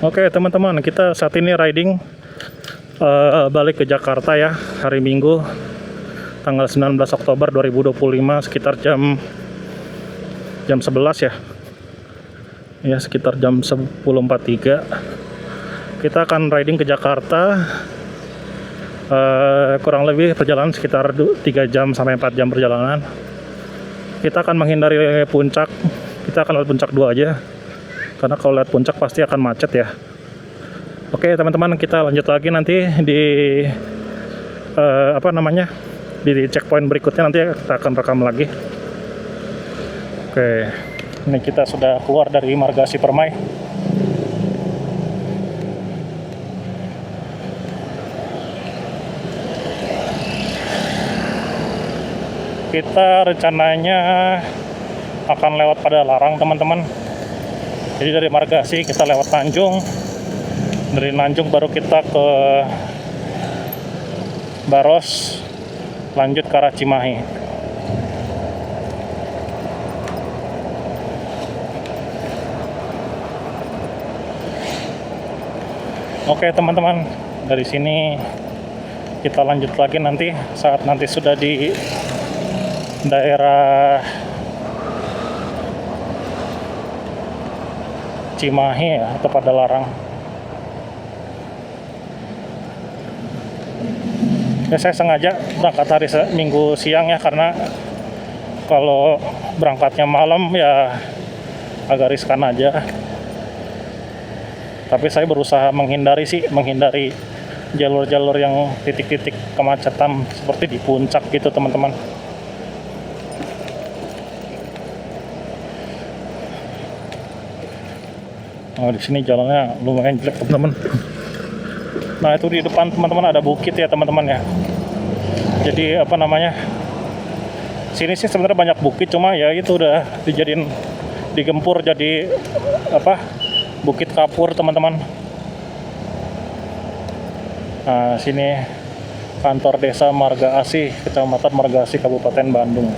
Oke teman-teman, kita saat ini riding balik ke Jakarta ya, hari Minggu tanggal 19 Oktober 2025 sekitar jam 11 ya. Ya, sekitar jam 10.43. Kita akan riding ke Jakarta, kurang lebih perjalanan sekitar 3 jam sampai 4 jam perjalanan. Kita akan menghindari puncak, kita akan lewat puncak 2 aja. Karena kalau lihat puncak pasti akan macet ya. Oke teman-teman, kita lanjut lagi nanti di di checkpoint berikutnya, nanti kita akan rekam lagi. Oke, ini kita sudah keluar dari Margasi Permai. Kita rencananya akan lewat Padalarang teman-teman. Jadi dari Margasi kita lewat Tanjung, dari Tanjung baru kita ke Baros, lanjut ke arah Cimahi. Oke teman-teman, dari sini kita lanjut lagi nanti saat nanti sudah di daerah Cimahi ya, atau Padalarang. Ya, saya sengaja berangkat hari Minggu siang ya, karena kalau berangkatnya malam ya agak riskan aja. Tapi saya berusaha menghindari jalur-jalur yang titik-titik kemacetan seperti di puncak gitu teman-teman. Nah, di sini jalannya lumayan jelek teman-teman. Nah, itu di depan teman-teman ada bukit ya teman-teman ya. Jadi sini sih sebenarnya banyak bukit, cuma ya itu udah digempur jadi bukit kapur teman-teman. Nah, sini kantor desa Marga Asih, Kecamatan Marga Asih, Kabupaten Bandung.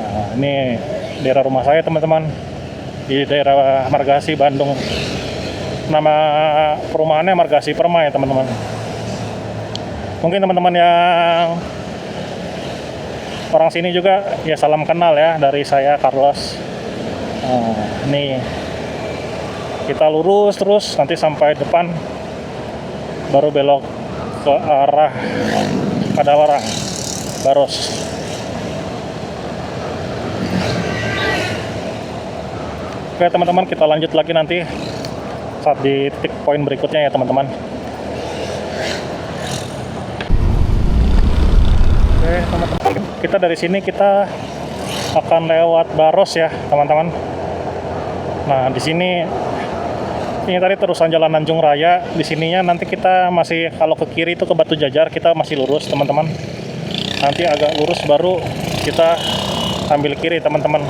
Nah, ini daerah rumah saya teman-teman, di daerah Margasi Bandung. Nama perumahannya Margasi Permai teman-teman. Mungkin teman-teman yang orang sini juga ya salam kenal ya dari saya, Carlos. Nah, ini kita lurus terus nanti sampai depan baru belok ke arah Padalarang, Baros. Oke teman-teman, kita lanjut lagi nanti saat di titik poin berikutnya ya teman-teman. Oke teman-teman, kita dari sini kita akan lewat Baros ya teman-teman. Nah, di sini ini tadi terusan jalan Tanjung Raya. Di sininya nanti kita masih, kalau ke kiri itu ke Batu Jajar, kita masih lurus teman-teman. Nanti agak lurus baru kita ambil kiri teman-teman.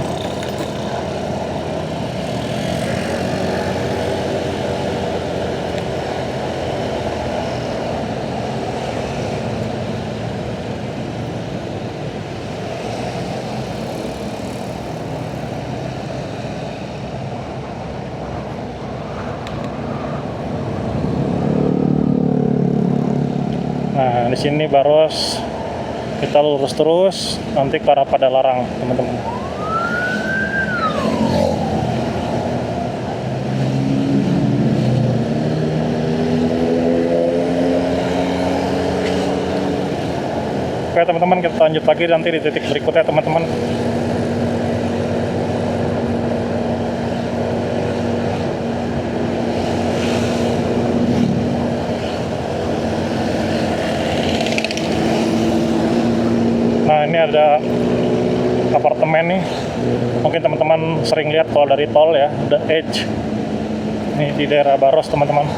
Nah, di sini Baros, kita lurus terus nanti ke arah Padalarang, teman-teman. Oke teman-teman, kita lanjut lagi nanti di titik berikutnya teman-teman. Nah, ini ada apartemen nih. Mungkin teman-teman sering lihat kalau dari tol ya, The Edge. Ini di daerah Baros teman-teman.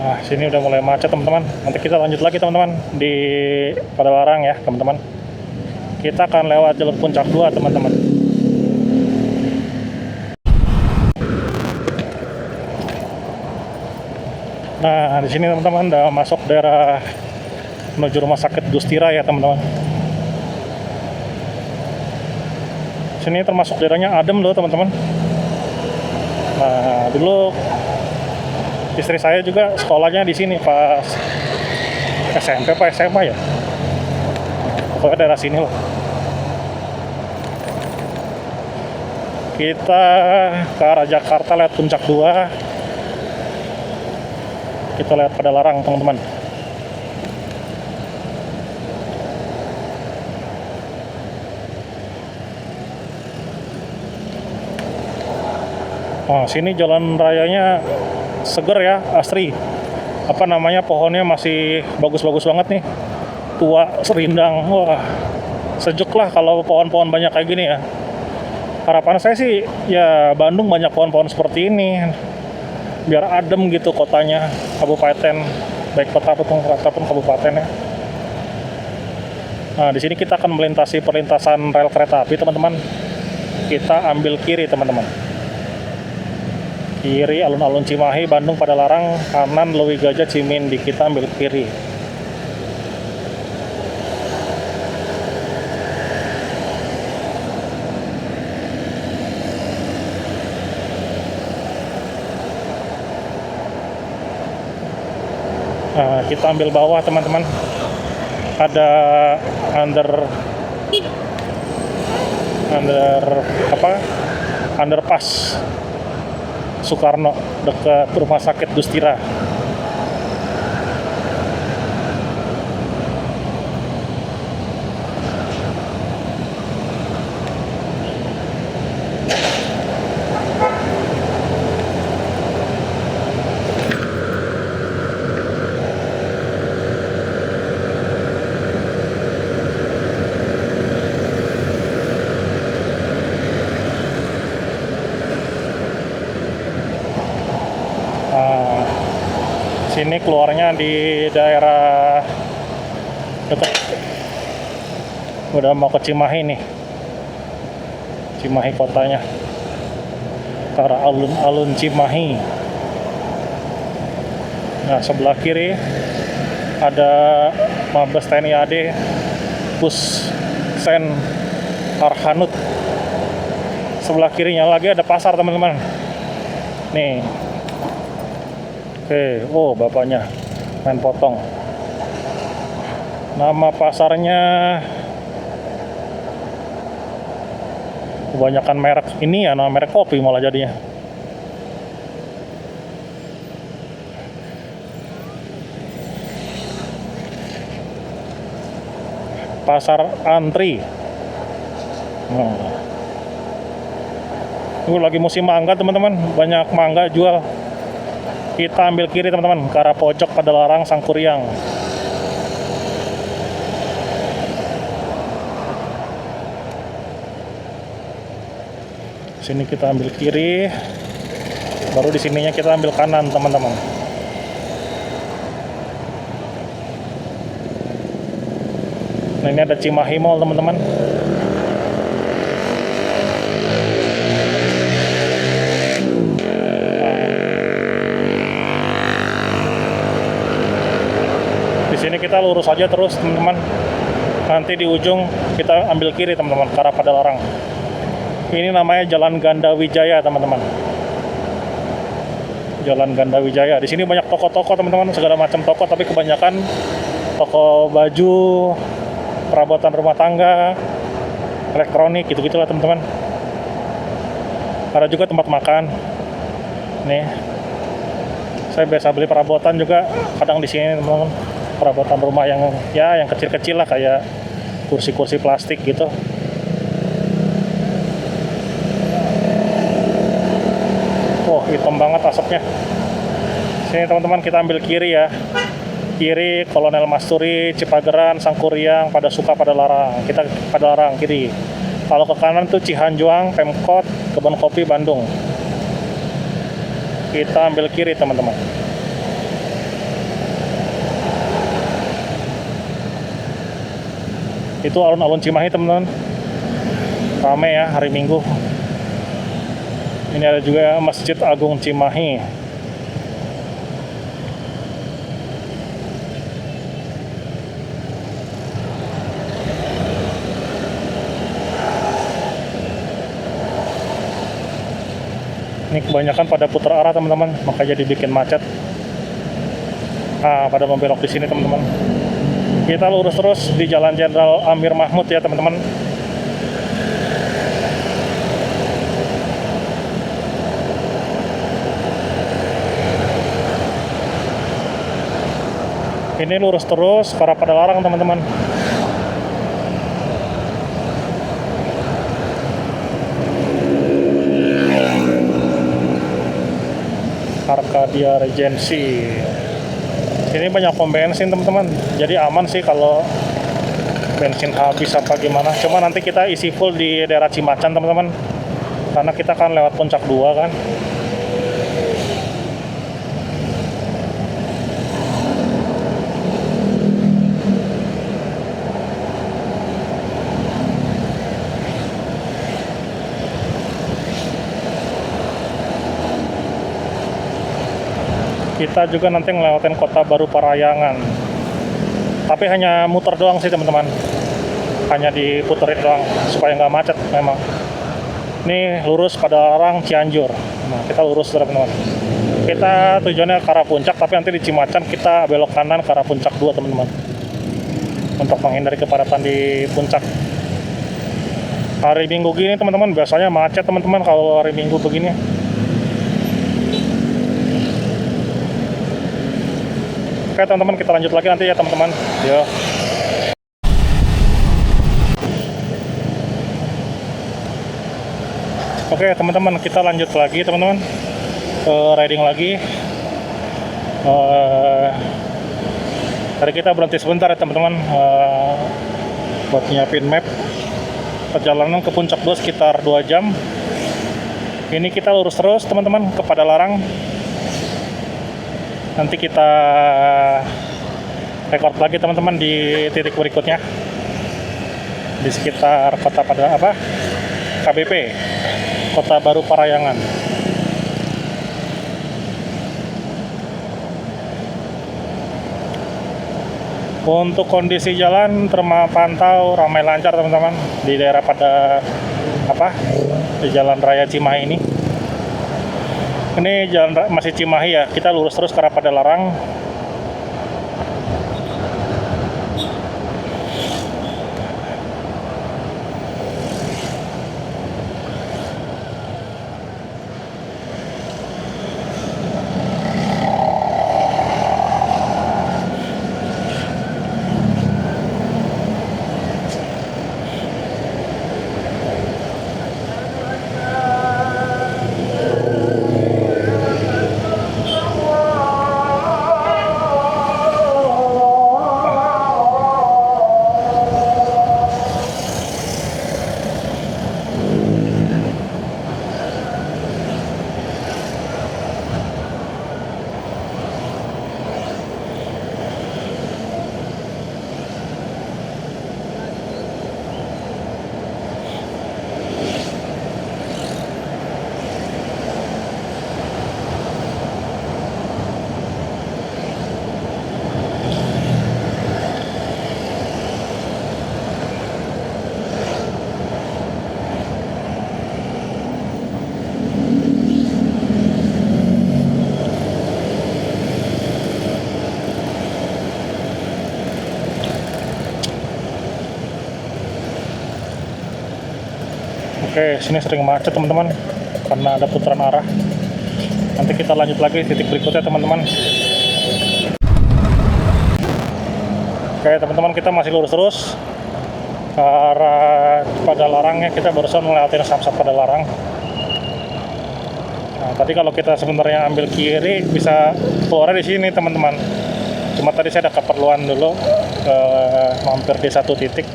Nah, sini udah mulai macet teman-teman. Nanti kita lanjut lagi teman-teman di Padalarang ya teman-teman. Kita akan lewat jalur puncak 2 teman-teman. Nah, di sini teman-teman udah masuk daerah menuju rumah sakit Dustira ya teman-teman. Sini termasuk daerahnya adem loh teman-teman. Nah, dulu istri saya juga sekolahnya di sini pas SMP apa SMA ya. Pokoknya daerah sini loh. Kita ke arah Jakarta lewat Puncak 2. Kita lihat pada larang teman-teman. Nah, sini jalan rayanya seger ya, asri. Apa namanya, pohonnya masih bagus-bagus banget nih. Tua, serindang. Wah, sejuk lah kalau pohon-pohon banyak kayak gini ya. Harapan saya sih ya Bandung banyak pohon-pohon seperti ini. Biar adem gitu kotanya, kabupaten, baik kota ataupun kabupaten ya. Nah, di sini kita akan melintasi perlintasan rel kereta api, teman-teman. Kita ambil kiri, teman-teman. Kiri alun-alun Cimahi, Bandung pada larang, kanan Leuwi Gajah Cimindi, kita ambil kiri. Nah, kita ambil bawah teman-teman. Ada underpass Soekarno dekat rumah sakit Dustira. Nah, sini keluarnya di daerah dekat, udah mau ke Cimahi nih, Cimahi kotanya, ke arah alun-alun Cimahi. Nah, sebelah kiri ada Mabes TNI AD Pussen Arhanut. Sebelah kirinya lagi ada pasar teman-teman. Nih. Oke, oh bapaknya main potong. Nama pasarnya kebanyakan merek ini ya, nama merek kopi malah jadinya. Pasar Antri. Ini lagi musim mangga teman-teman, banyak mangga jual. Kita ambil kiri teman-teman ke arah pojok pada larang Sangkuriang. Sini kita ambil kiri, baru di sininya kita ambil kanan teman-teman. Nah, ini ada Cimahi Mall teman-teman. Sini kita lurus aja terus teman-teman. Nanti di ujung kita ambil kiri teman-teman ke arah pada larang. Ini namanya Jalan Ganda Wijaya teman-teman. Jalan Ganda Wijaya. Di sini banyak toko-toko teman-teman, segala macam toko, tapi kebanyakan toko baju, perabotan rumah tangga, elektronik gitu-gitulah teman-teman. Ada juga tempat makan. Nih. Saya biasa beli perabotan juga kadang di sini teman-teman. Perabotan rumah yang kecil-kecil lah, kayak kursi-kursi plastik gitu. Oh, hitam banget asapnya. Sini teman-teman kita ambil kiri ya. Kiri Kolonel Masturi, Cipageran, Sangkuriang, pada suka pada larang. Kita pada larang kiri. Kalau ke kanan tuh Cihanjuang, Pemkot, Kebun Kopi Bandung. Kita ambil kiri teman-teman. Itu alun-alun Cimahi teman-teman, rame ya hari Minggu. Ini ada juga Masjid Agung Cimahi. Ini kebanyakan pada putar arah teman-teman, makanya dibikin macet. Nah, pada membelok di sini teman-teman. Kita lurus terus di Jalan Jenderal Amir Mahmud ya teman-teman. Ini lurus terus ke arah Padalarang teman-teman. Arcadia Regency. Ini banyak pom bensin teman-teman, jadi aman sih kalau bensin habis apa gimana. Cuma nanti kita isi full di daerah Cimacan teman-teman, karena kita kan lewat Puncak 2 kan. Kita juga nanti ngelewatin Kota Baru Parahyangan, tapi hanya muter doang sih teman-teman, hanya diputerin doang supaya nggak macet memang. Ini lurus Padalarang Cianjur. Nah, kita lurus teman-teman. Kita tujuannya ke arah puncak, tapi nanti di Cimacan kita belok kanan ke arah Puncak 2 teman-teman, untuk menghindari kepadatan di puncak. Hari Minggu gini teman-teman biasanya macet teman-teman kalau hari Minggu begini. Oke teman-teman, kita lanjut lagi nanti ya teman-teman. Yo. Oke teman-teman, kita lanjut lagi teman-teman. Riding lagi. Tadi kita berhenti sebentar ya teman-teman, buat nyiapin map. Perjalanan ke Puncak 2 sekitar 2 jam. Ini kita lurus terus teman-teman ke Padalarang. Nanti kita record lagi teman-teman di titik berikutnya, di sekitar kota KBP, Kota Baru Parahyangan. Untuk kondisi jalan terpantau ramai lancar teman-teman di daerah di Jalan Raya Cimahi ini. Ini jalan masih Cimahi ya, kita lurus terus ke arah Padalarang. Oke, sini sering macet teman-teman karena ada putaran arah. Nanti kita lanjut lagi titik berikutnya teman-teman. Oke teman-teman, kita masih lurus terus ke arah Padalarang ya. Kita barusan ngelewatin Samsat Padalarang. Nah, tadi kalau kita sebenarnya ambil kiri bisa keluar di sini teman-teman. Cuma tadi saya ada keperluan dulu, mampir di satu titik.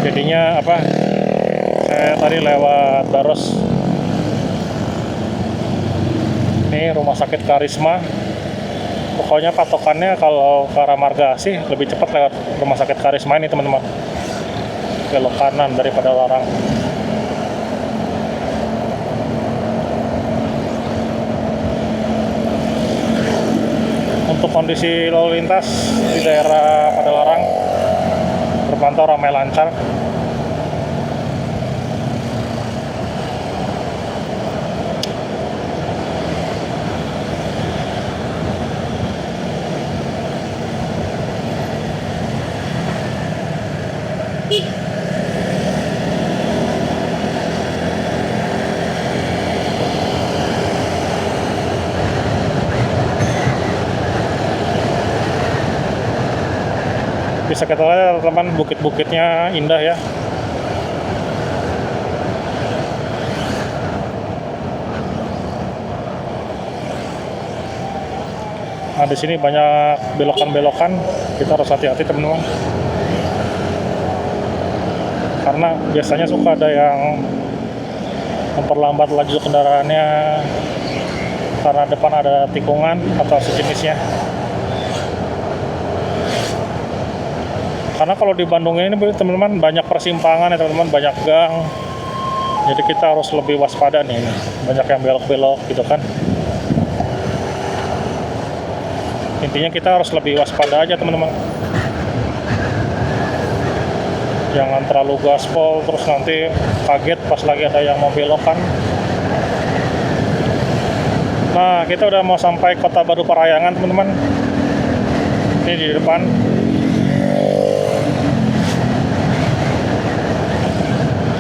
Jadinya saya tadi lewat Baros. Ini rumah sakit Karisma. Pokoknya patokannya kalau ke arah Marga Asih lebih cepat lewat rumah sakit Karisma ini teman-teman. Belok kanan daripada Larang. Untuk kondisi lalu lintas di daerah Padalarang terpantau ramai lancar. Bisa kita lihat teman-teman, bukit-bukitnya indah ya. Nah, di sini banyak belokan-belokan, kita harus hati-hati teman-teman. Karena biasanya suka ada yang memperlambat laju kendaraannya karena depan ada tikungan atau sejenisnya. Karena kalau di Bandung ini teman-teman banyak persimpangan ya teman-teman, banyak gang. Jadi kita harus lebih waspada nih, banyak yang belok-belok gitu kan. Intinya kita harus lebih waspada aja teman-teman. Jangan terlalu gaspol terus nanti kaget pas lagi ada yang mau belokan. Nah, kita udah mau sampai Kota Baru Parahyangan teman-teman. Ini di depan.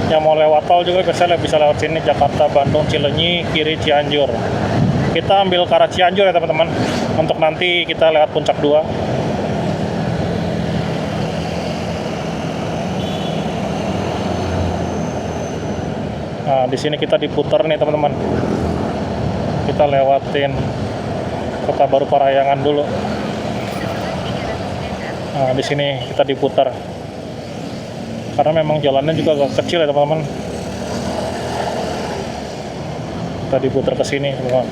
Yang mau lewat tol juga bisa lewat sini, Jakarta, Bandung, Cileunyi, kiri Cianjur. Kita ambil ke arah Cianjur ya teman-teman, untuk nanti kita lewat Puncak 2. Nah, di sini kita diputar nih teman-teman. Kita lewatin Kota Baru Parahyangan dulu. Nah, di sini kita diputar. Karena memang jalannya juga agak kecil ya teman-teman. Kita diputar ke sini teman-teman.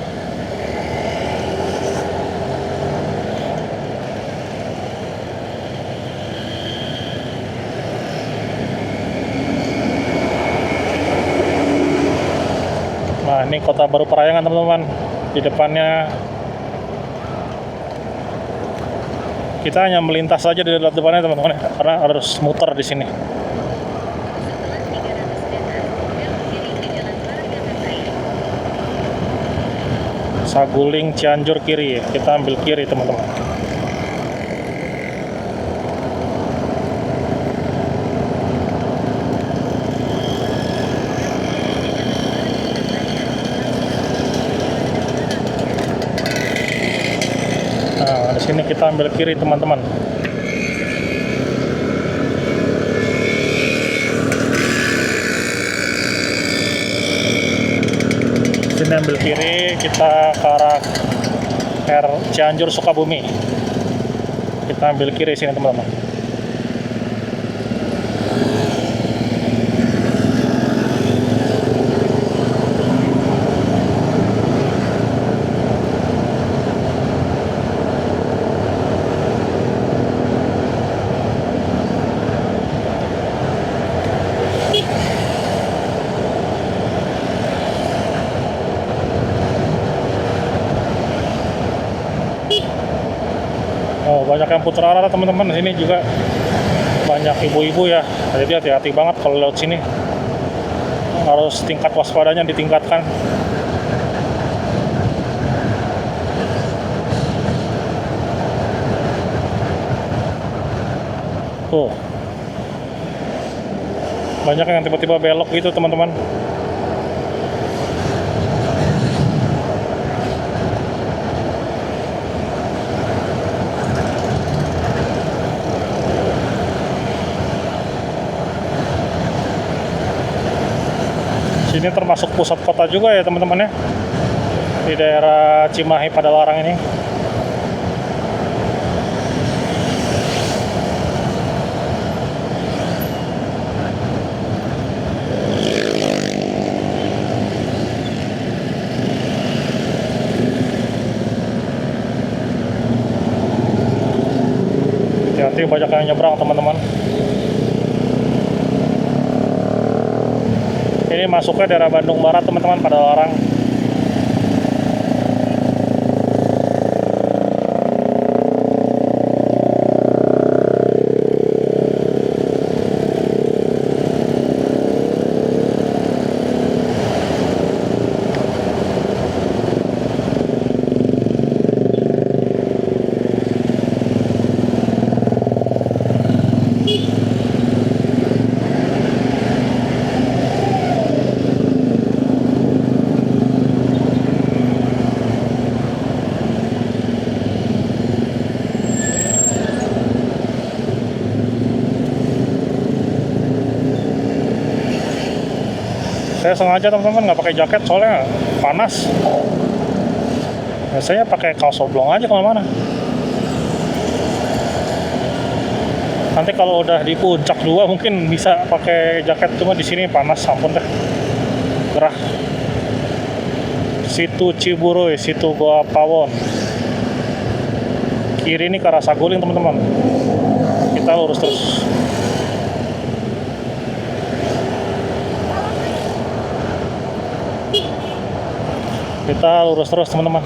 Nah, ini Kota Baru Parahyangan teman-teman. Di depannya kita hanya melintas saja di depannya teman-teman, karena harus muter di sini. Saguling Cianjur kiri, kita ambil kiri teman-teman. Nah, di sini kita ambil kiri teman-teman. Sini ambil kiri, kita ke arah Cianjur Sukabumi. Kita ambil kiri sini teman-teman. Oh, banyak yang putar arah teman-teman. Di sini juga banyak ibu-ibu ya. Jadi hati-hati banget kalau lewat sini. Harus tingkat waspadanya ditingkatkan. Tuh. Banyak yang tiba-tiba belok gitu teman-teman. Sini termasuk pusat kota juga ya teman-teman ya, di daerah Cimahi Padalarang ini. Hati-hati, banyak yang nyebrang teman-teman. Ini masuknya daerah Bandung Barat teman-teman, Padalarang. Saya sengaja teman-teman nggak pakai jaket soalnya panas. Biasanya pakai kaos oblong aja kemana-mana. Nanti kalau udah di puncak juga mungkin bisa pakai jaket, cuma di sini panas, ampun dah. Gerah. Situ Ciburuy, situ Goa Pawon. Kiri ini ke arah Saguling teman-teman. Kita lurus terus. Kita lurus terus teman-teman.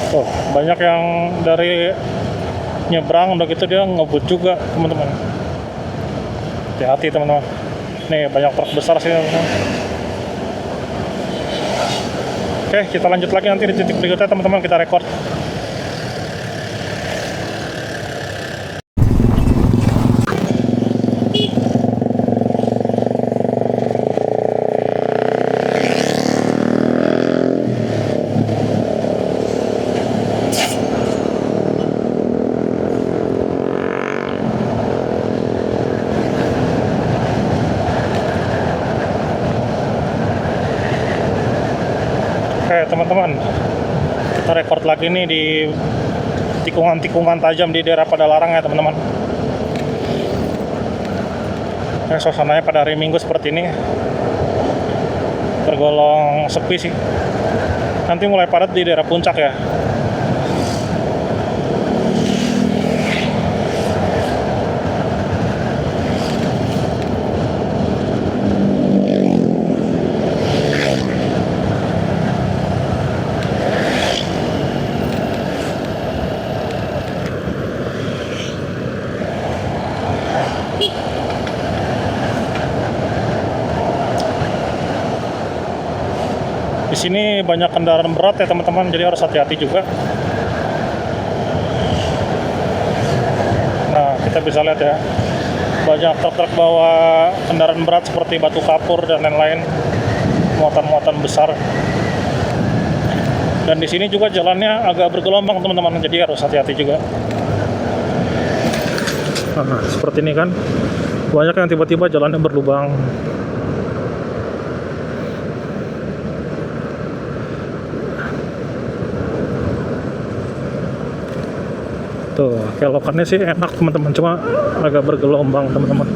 Tuh, banyak yang dari nyebrang udah gitu dia ngebut juga teman-teman. Hati-hati teman-teman. Nih banyak truk besar sih teman-teman. Oke, kita lanjut lagi nanti di titik berikutnya teman-teman, kita record. Oke teman-teman, kita record lagi nih di tikungan-tikungan tajam di daerah Padalarang ya teman-teman. Suasananya pada hari Minggu seperti ini tergolong sepi sih. Nanti mulai padat di daerah puncak ya. Di sini banyak kendaraan berat ya teman-teman, jadi harus hati-hati juga. Nah, kita bisa lihat ya, banyak truk-truk bawa kendaraan berat seperti batu kapur dan lain-lain, muatan-muatan besar. Dan di sini juga jalannya agak bergelombang teman-teman, jadi harus hati-hati juga. Nah, seperti ini kan, banyak yang tiba-tiba jalannya berlubang. Tuh, kelokannya sih enak teman-teman, cuma agak bergelombang teman-teman.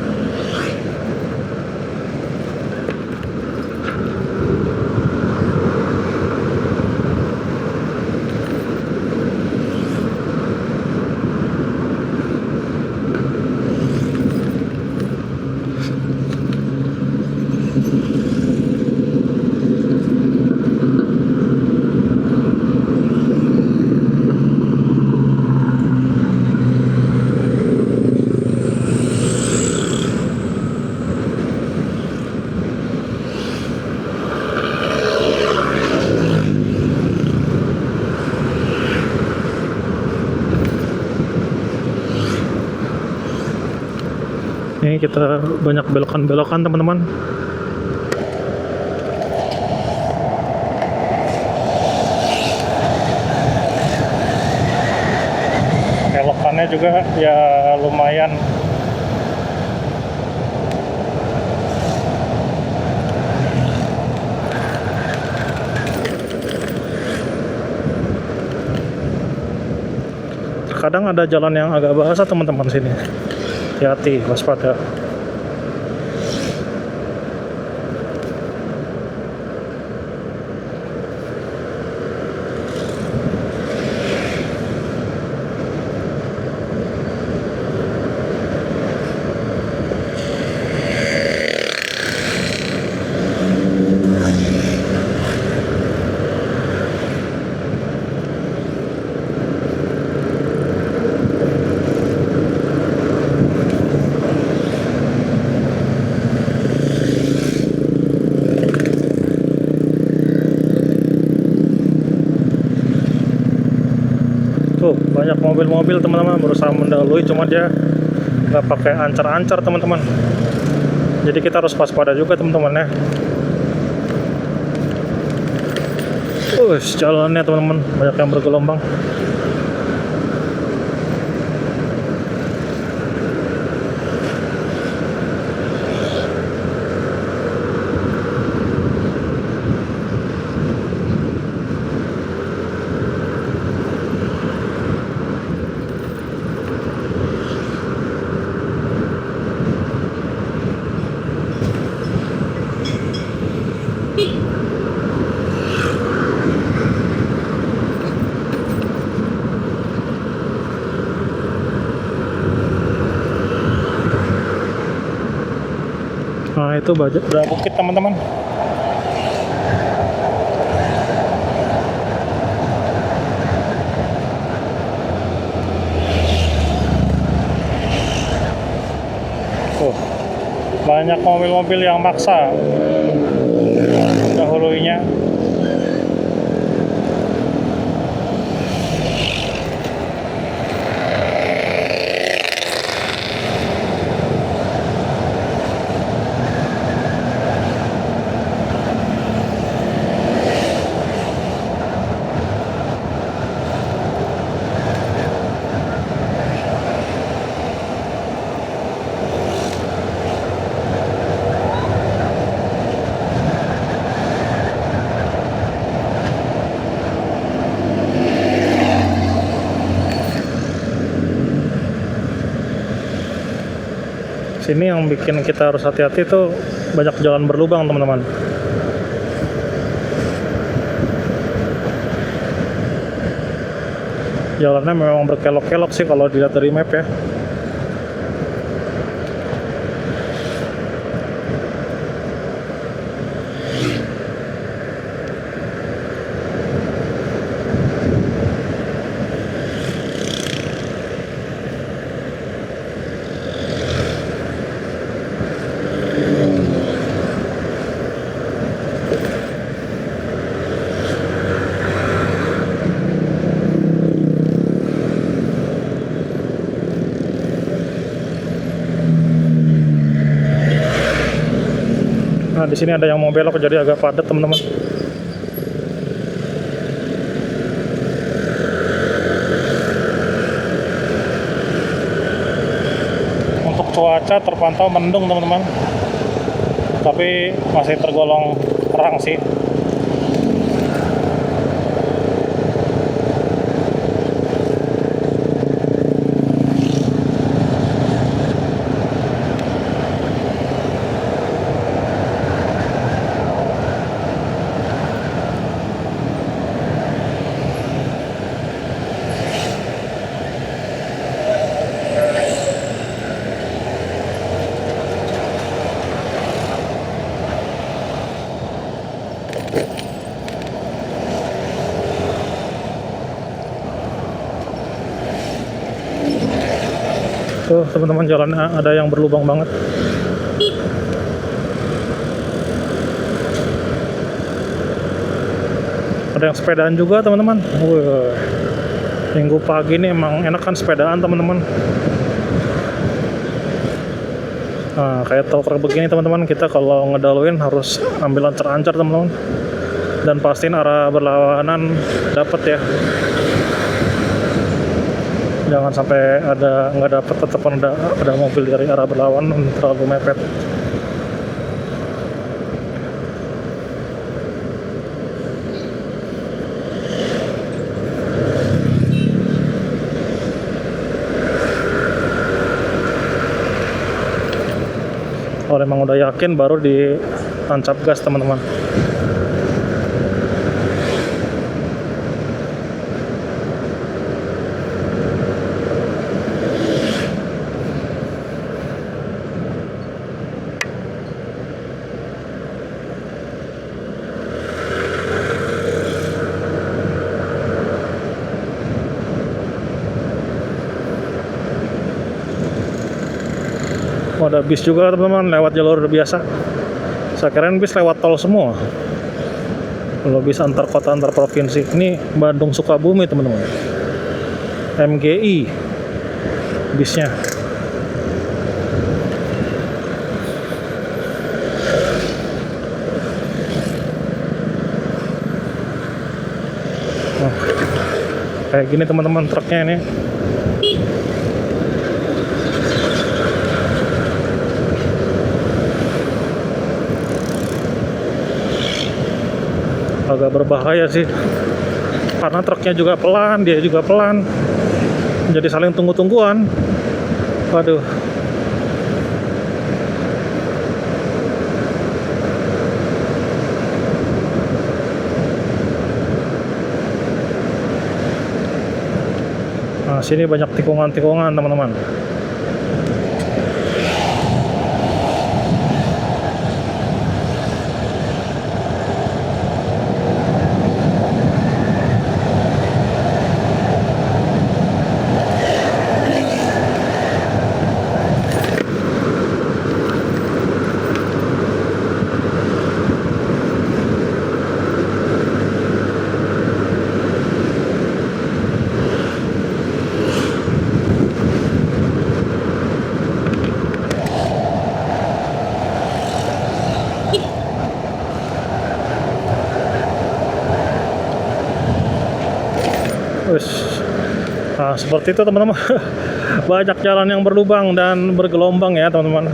Ini kita banyak belokan-belokan teman-teman. Belokannya juga ya lumayan. Terkadang ada jalan yang agak basah teman-teman sini. Hati-hati, waspada. mobil-mobil teman-teman berusaha mendahului, cuma dia nggak pakai ancar-ancar teman-teman. Jadi kita harus waspada juga teman-teman ya. Jalannya teman-teman banyak yang bergelombang. Nah itu udah bukit teman-teman. Banyak mobil-mobil yang maksa dahulunya. Sini yang bikin kita harus hati-hati tuh banyak jalan berlubang teman-teman. Jalannya memang berkelok-kelok sih kalau dilihat dari map ya. Nah, di sini ada yang mau belok jadi agak padat, teman-teman. Untuk cuaca terpantau mendung, teman-teman. Tapi masih tergolong terang sih. Tuh teman-teman, jalannya ada yang berlubang banget. Ada yang sepedaan juga teman-teman. Minggu pagi ini emang enak kan sepedaan teman-teman. Nah kayak tol begini teman-teman, kita kalau ngedaluin harus ambil ancar-ancar teman-teman. Dan pastiin arah berlawanan dapat ya. Jangan sampai nggak dapat, tetap ada mobil dari arah berlawanan terlalu mepet. Kalau emang udah yakin baru ditancap gas teman-teman. Ada bis juga teman-teman lewat jalur biasa. Saya kirain bis lewat tol semua. Kalau bis antar kota antar provinsi. Ini Bandung Sukabumi teman-teman. MGI bisnya. Oh, kayak gini teman-teman truknya ini. Agak berbahaya sih, karena truknya juga pelan, dia juga pelan, jadi saling tunggu-tungguan. Waduh. Nah, sini banyak tikungan-tikungan teman-teman. Nah, seperti itu teman-teman. Banyak jalan yang berlubang dan bergelombang ya teman-teman.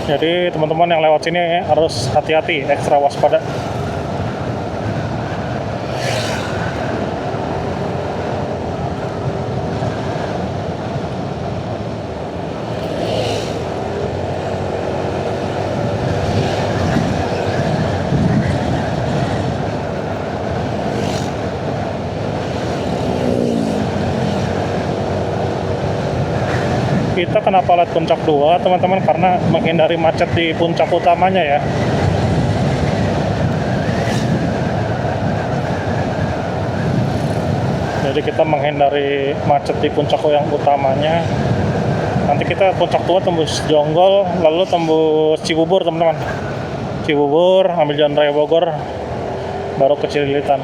Jadi teman-teman yang lewat sini harus hati-hati, ekstra waspada. Kita kenapa lihat puncak 2 teman-teman, karena menghindari macet di puncak utamanya ya. Jadi kita menghindari macet di puncak yang utamanya. Nanti kita puncak 2 tembus Jonggol, lalu tembus Cibubur teman-teman. Cibubur, ambil jalan raya Bogor, baru ke Cililitan.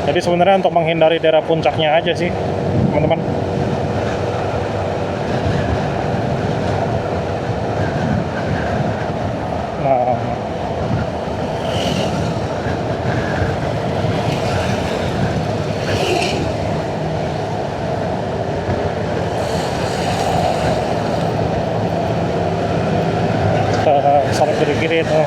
Jadi sebenarnya untuk menghindari daerah puncaknya aja sih teman-teman. Nah, kita salah kiri-kiri itu.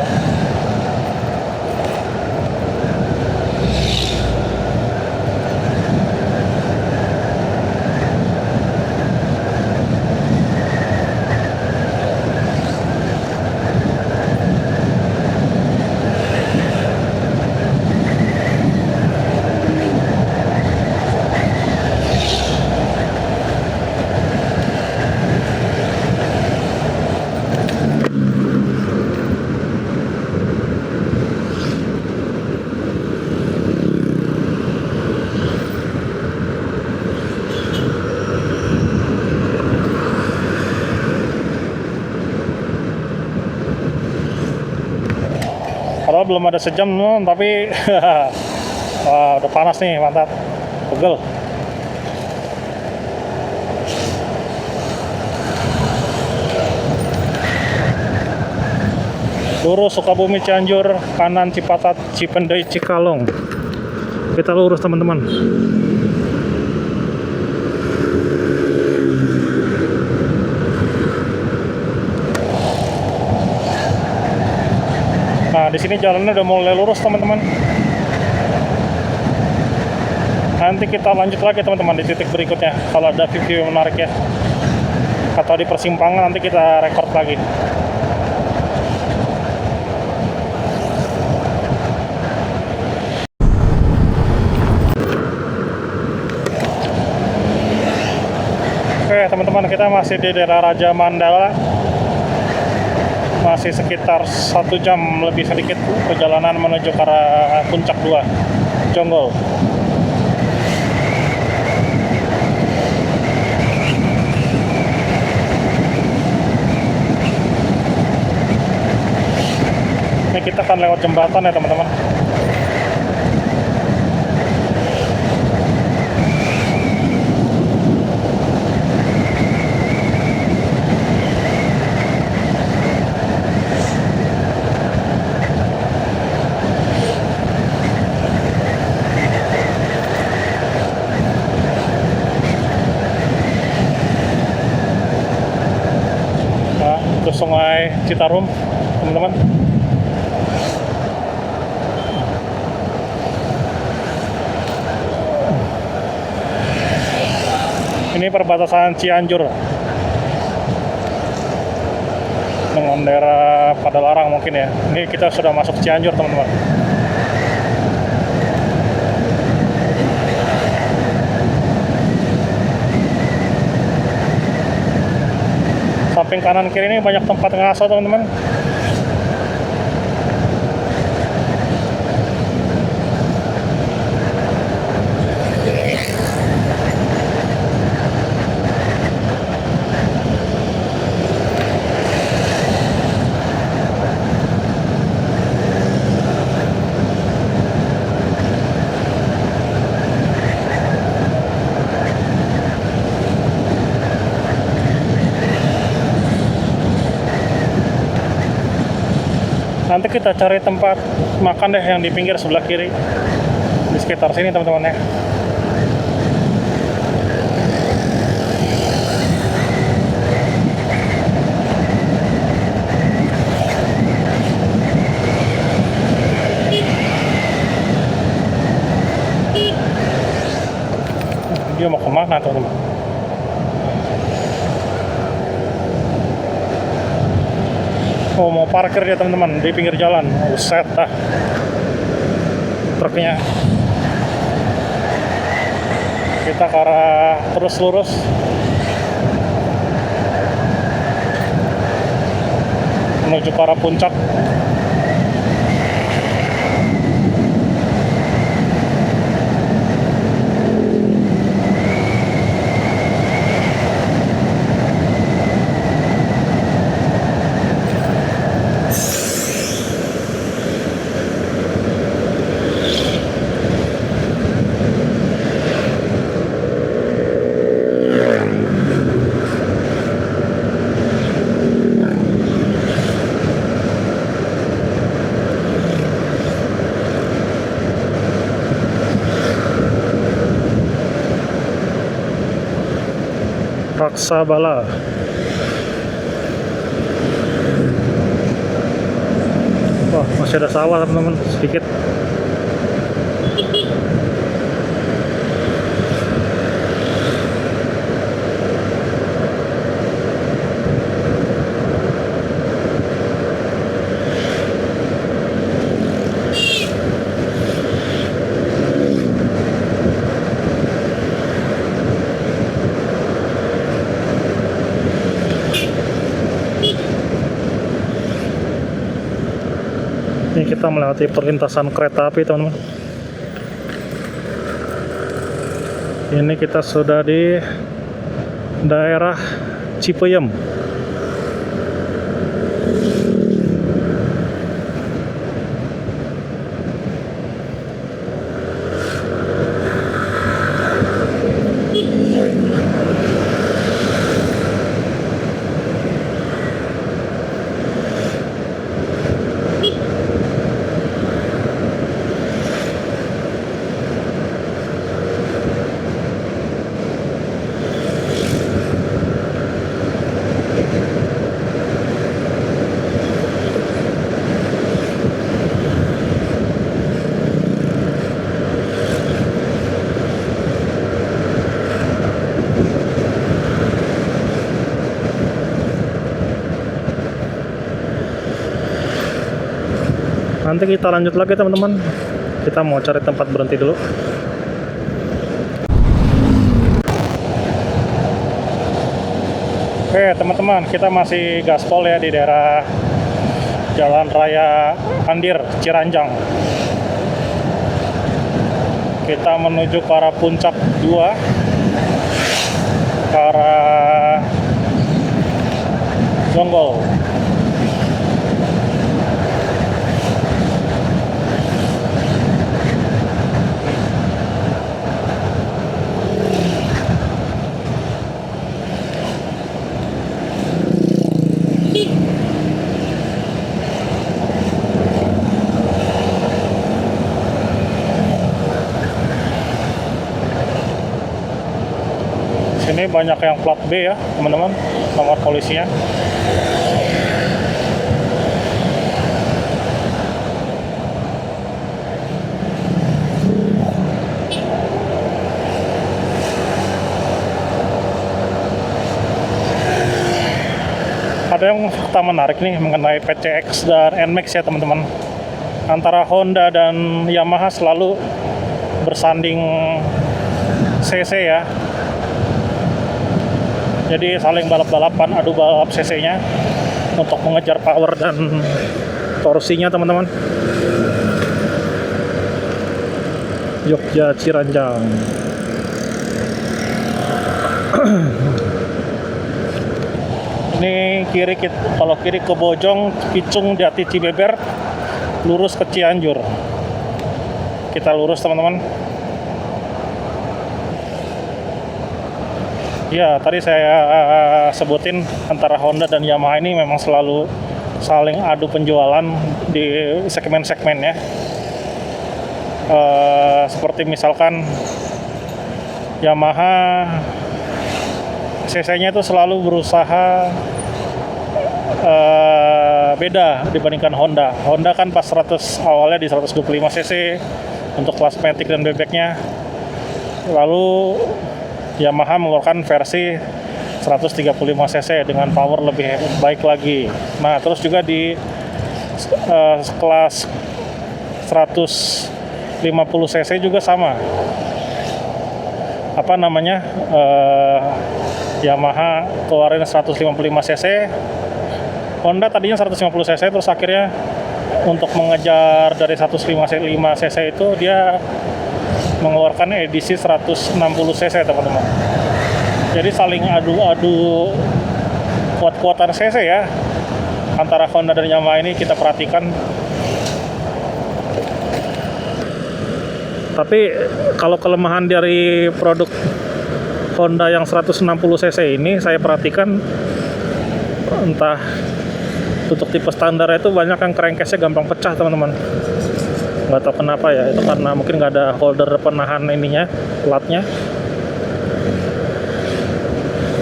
Padahal belum ada sejam tapi wah, udah panas nih, mantap, pegel. Lurus Sukabumi Cianjur, kanan Cipatat Cipendei Cikalong. Kita lurus teman-teman. Nah, di sini jalannya udah mulai lurus teman-teman. Nanti kita lanjut lagi teman-teman di titik berikutnya kalau ada view yang menarik ya. Atau di persimpangan nanti kita record lagi. Oke teman-teman, kita masih di daerah Raja Mandala. Masih sekitar 1 jam lebih sedikit perjalanan menuju ke arah puncak 2 Jonggol. Ini kita akan lewat jembatan ya teman-teman. Nah, ke Sungai Citarum teman-teman. Ini perbatasan Cianjur dengan daerah Padalarang mungkin ya. Ini kita sudah masuk Cianjur teman-teman. Samping kanan kiri ini banyak tempat ngaso teman-teman. Nanti kita cari tempat makan deh yang di pinggir sebelah kiri di sekitar sini teman-teman ya. Dia mau kemana teman-teman? Oh, mau parkir dia teman-teman di pinggir jalan. Buset dah truknya. Kita ke arah terus lurus. Menuju ke arah puncak. Raksabala. Wah, masih ada sawah teman-teman sedikit. Ini kita melewati perlintasan kereta api teman-teman. Ini kita sudah di daerah Cipayung. Nanti kita lanjut lagi teman-teman. Kita mau cari tempat berhenti dulu. Oke teman-teman, kita masih gaspol ya di daerah Jalan Raya Andir, Ciranjang. Kita menuju ke arah Puncak 2, ke arah Jonggol. Sini banyak yang plat B ya, teman-teman, nomor polisinya. Ada yang fakta menarik nih mengenai PCX dan NMAX ya teman-teman. Antara Honda dan Yamaha selalu bersanding CC ya. Jadi saling balap-balapan, adu balap CC-nya untuk mengejar power dan torsinya teman-teman. Jogja Ciranjang. Ini kiri, kalau kiri ke Bojong, Picung, Jati, Cibeber, lurus ke Cianjur. Kita lurus teman-teman. Ya, tadi saya sebutin antara Honda dan Yamaha ini memang selalu saling adu penjualan di segmen-segmennya. Seperti misalkan Yamaha CC-nya itu selalu berusaha beda dibandingkan Honda. Honda kan pas 100 awalnya di 125 cc untuk kelas Matic dan bebeknya. Lalu Yamaha mengeluarkan versi 135 cc dengan power lebih baik lagi. Nah, terus juga di kelas 150 cc juga sama. Apa namanya? Yamaha keluarin 155 cc, Honda tadinya 150 cc, terus akhirnya untuk mengejar dari 155 cc itu dia mengeluarkan edisi 160 cc teman-teman. Jadi saling adu kuat-kuatan cc ya antara Honda dan Yamaha ini kita perhatikan. Tapi kalau kelemahan dari produk Honda yang 160 cc ini saya perhatikan, entah untuk tipe standar itu banyak yang crankcase-nya gampang pecah teman-teman. Nggak tahu kenapa ya, itu karena mungkin nggak ada holder penahan ininya, platnya.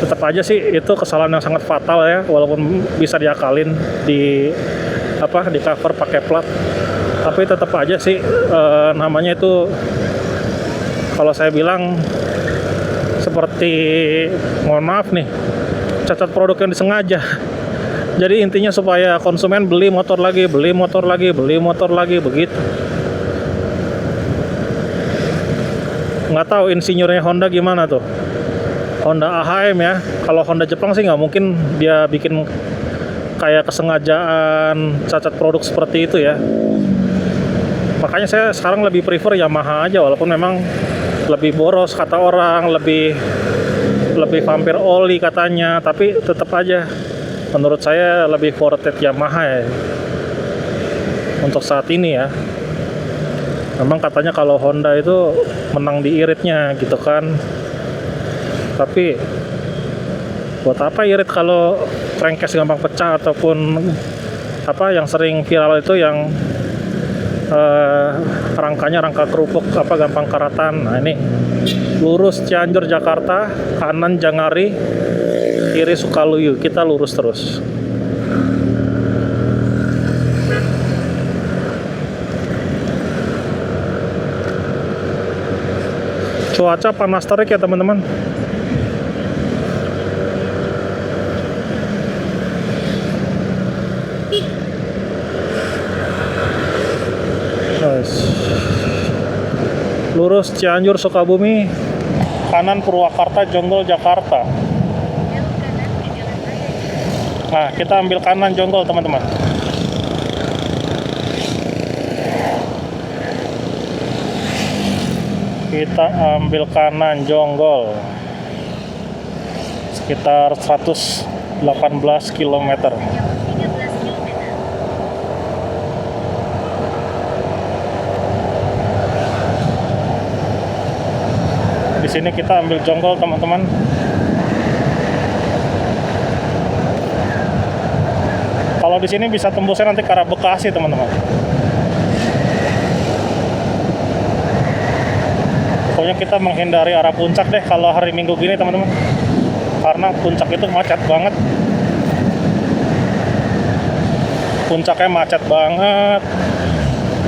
Tetap aja sih itu kesalahan yang sangat fatal ya, walaupun bisa diakalin di cover pakai plat, tapi tetap aja sih namanya itu kalau saya bilang seperti, mohon maaf nih, cacat produk yang disengaja. Jadi intinya supaya konsumen beli motor lagi begitu. Nggak tahu insinyurnya Honda gimana tuh, Honda AHM ya. Kalau Honda Jepang sih nggak mungkin dia bikin kayak kesengajaan cacat produk seperti itu ya. Makanya saya sekarang lebih prefer Yamaha aja, walaupun memang lebih boros kata orang, lebih vampir oli katanya, tapi tetap aja menurut saya lebih worth it Yamaha ya untuk saat ini ya. Memang katanya kalau Honda itu menang di iritnya gitu kan, tapi buat apa irit kalau crankcase gampang pecah, ataupun yang sering viral itu yang rangkanya rangka kerupuk gampang karatan. Nah ini lurus Cianjur Jakarta, kanan Jangari, kiri Sukaluyu, kita lurus terus. Cuaca panas terik ya teman-teman. Lurus Cianjur Sukabumi, kanan Purwakarta Jonggol Jakarta. Nah, kita ambil kanan Jonggol teman-teman. Kita ambil kanan Jonggol sekitar 118 km. Di sini kita ambil Jonggol teman-teman. Kalau di sini bisa tembusnya nanti ke arah Bekasi teman-teman. Pokoknya kita kita menghindari arah puncak deh kalau hari Minggu gini teman-teman, karena puncak itu macet banget. Puncaknya macet banget,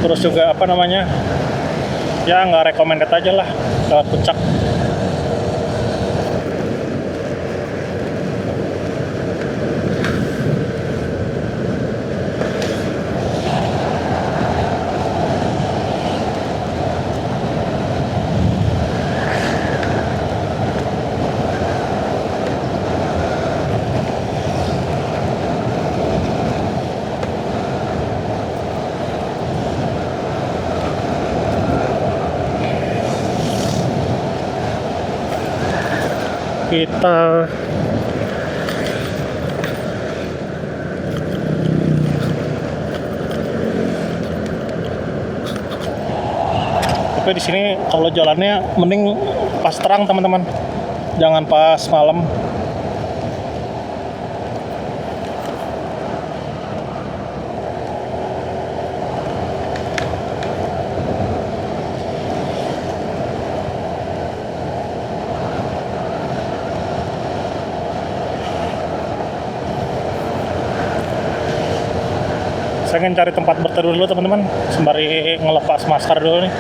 terus juga apa namanya, ya nggak recommended aja lah lewat puncak. Kita tapi di sini kalau jalannya mending pas terang teman-teman, jangan pas malam. Saya ingin cari tempat berteduh dulu teman-teman, sembari ngelepas masker dulu nih.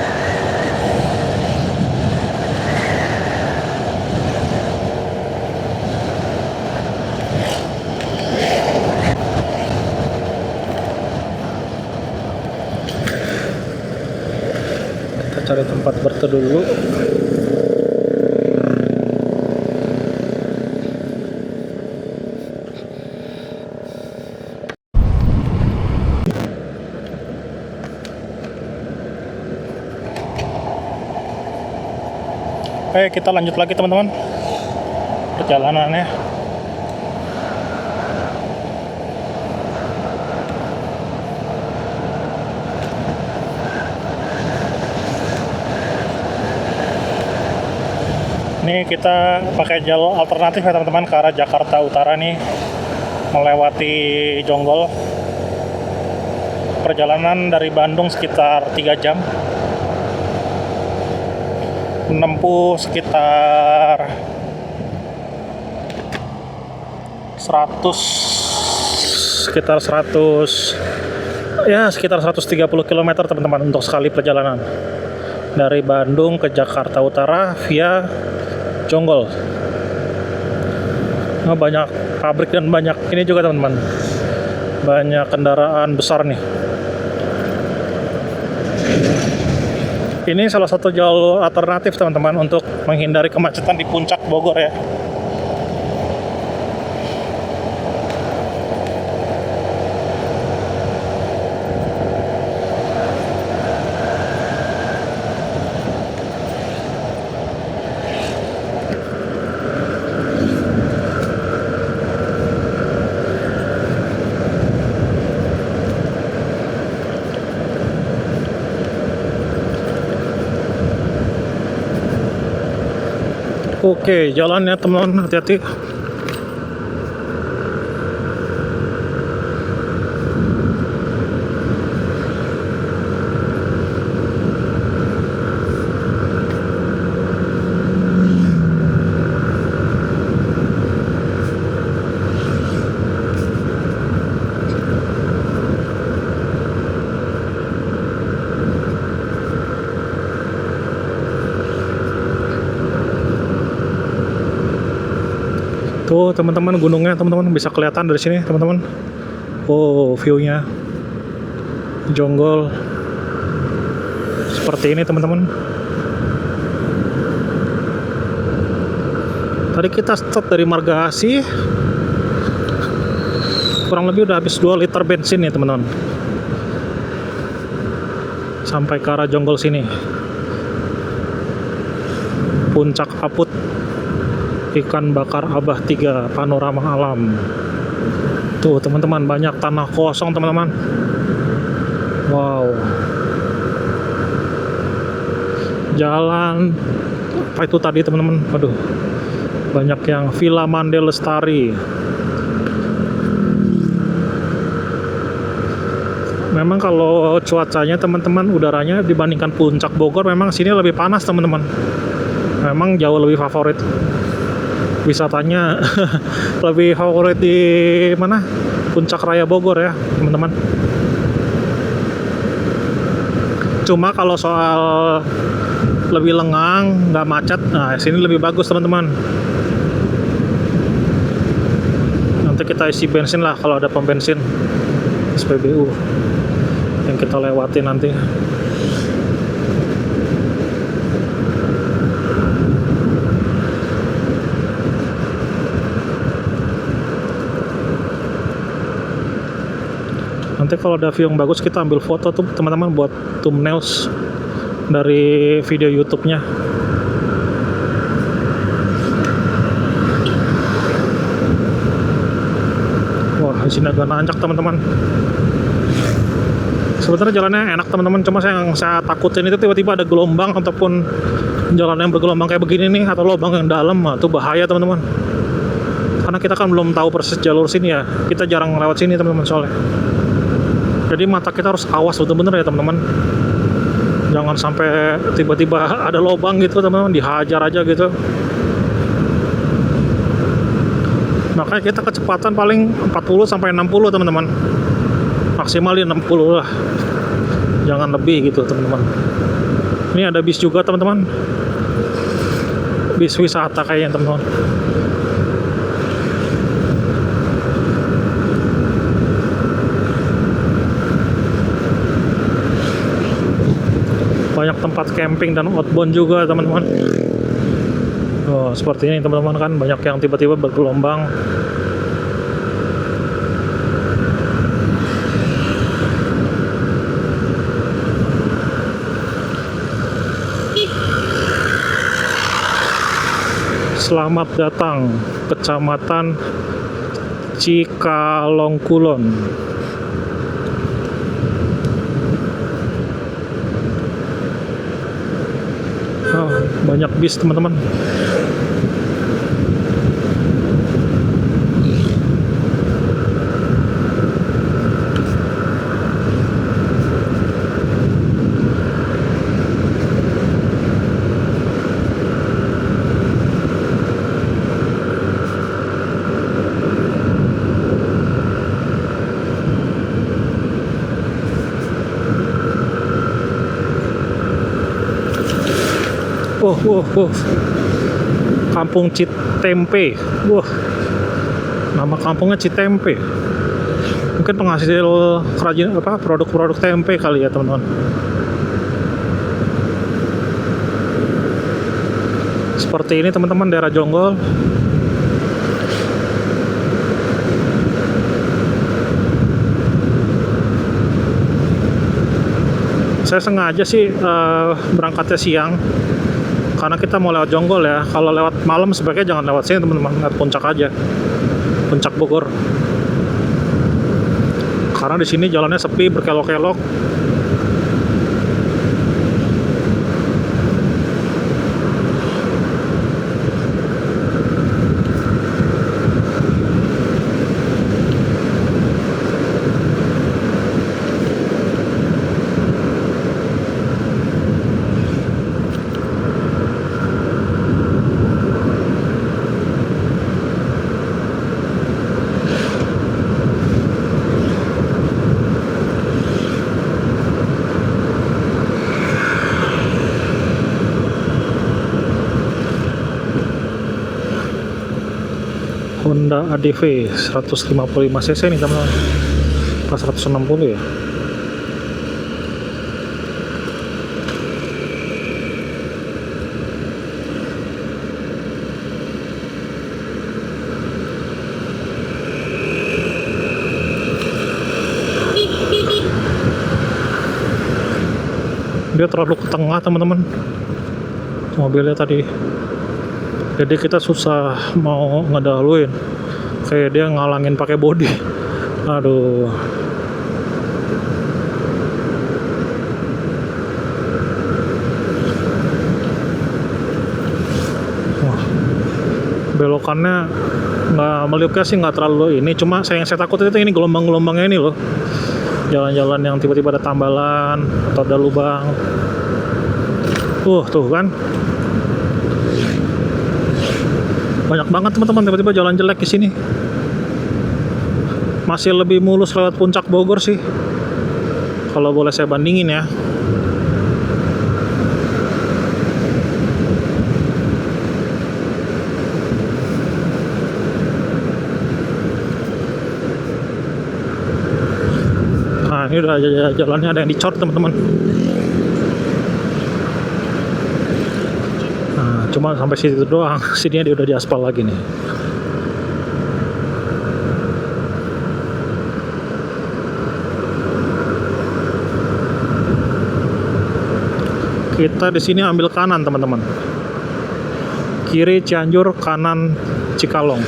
Kita cari tempat berteduh dulu. Oke, kita lanjut lagi teman-teman perjalanannya. Ini kita pakai jalur alternatif ya teman-teman, ke arah Jakarta Utara nih, melewati Jonggol. Perjalanan dari Bandung sekitar 3 jam, menempuh sekitar 130 km teman-teman untuk sekali perjalanan dari Bandung ke Jakarta Utara via Jonggol. Nah, banyak pabrik dan banyak ini juga teman-teman, banyak kendaraan besar nih. Ini salah satu jalur alternatif teman-teman untuk menghindari kemacetan di puncak Bogor ya. Oke, jalannya teman-teman, hati-hati. Tuh teman-teman, gunungnya teman-teman bisa kelihatan dari sini teman-teman. Oh, view-nya Jonggol seperti ini teman-teman. Tadi kita start dari Margahasi, kurang lebih udah habis 2 liter bensin ya teman-teman, sampai ke arah Jonggol sini. Puncak Aput, ikan bakar Abah 3, panorama alam. Tuh teman-teman, banyak tanah kosong teman-teman. Wow. Jalan apa itu tadi teman-teman? Waduh, banyak yang Villa Mandel Lestari. Memang kalau cuacanya teman-teman, udaranya dibandingkan puncak Bogor, memang sini lebih panas teman-teman. Memang jauh lebih favorit wisatanya lebih favorit di mana, Puncak Raya Bogor ya teman-teman. Cuma kalau soal lebih lengang, nggak macet, nah sini lebih bagus teman-teman. Nanti kita isi bensin lah kalau ada pom bensin SPBU yang kita lewati nanti. Nanti kalau ada view yang bagus kita ambil foto tuh teman-teman buat thumbnails dari video YouTube-nya. Wah, di sini agak nanjak teman-teman. Sebenarnya jalannya enak teman-teman, cuma yang saya takutin itu tiba-tiba ada gelombang ataupun jalan yang bergelombang kayak begini nih, atau lubang yang dalam, nah, itu bahaya teman-teman. Karena kita kan belum tahu persis jalur sini ya, kita jarang lewat sini teman-teman soalnya. Jadi mata kita harus awas bener-bener ya teman-teman. Jangan sampai tiba-tiba ada lubang gitu teman-teman, dihajar aja gitu. Makanya kita kecepatan paling 40 sampai 60 teman-teman. Maksimal 60 lah. Jangan lebih gitu teman-teman. Ini ada bis juga teman-teman. Bis wisata kayaknya teman-teman. Banyak tempat camping dan outbound juga teman-teman. Oh, seperti ini teman-teman, kan banyak yang tiba-tiba bergelombang. Selamat datang Kecamatan Cikalongkulon. Oh, banyak bis teman-teman. Oh, Kampung Citempe. Wah, nama kampungnya Citempe. Mungkin penghasil kerajinan produk-produk tempe kali ya teman-teman. Seperti ini teman-teman daerah Jonggol. Saya sengaja sih berangkatnya siang karena kita mau lewat Jonggol ya. Kalau lewat malam sebaiknya jangan lewat sini teman-teman, lewat puncak aja, Puncak Bogor. Karena di sini jalannya sepi, berkelok-kelok. Honda ADV 155 cc nih teman-teman, pas 160 ya. Dia terlalu ke tengah teman-teman mobilnya tadi, jadi kita susah mau ngedahuluin, kayak dia ngalangin pakai bodi. Aduh, wah, belokannya nggak meliuknya sih nggak terlalu ini, cuma yang saya takut itu ini gelombang-gelombangnya ini loh, jalan-jalan yang tiba-tiba ada tambalan atau ada lubang. Tuh kan, Banyak banget teman-teman, tiba-tiba jalan jelek di sini. Masih lebih mulus lewat puncak Bogor sih, kalau boleh saya bandingin ya. Nah ini udah jalannya ada yang dicor teman-teman. Nah cuma sampai situ doang, sini dia udah diaspal lagi nih. Kita di sini ambil kanan teman-teman. Kiri Cianjur, kanan Cikalong,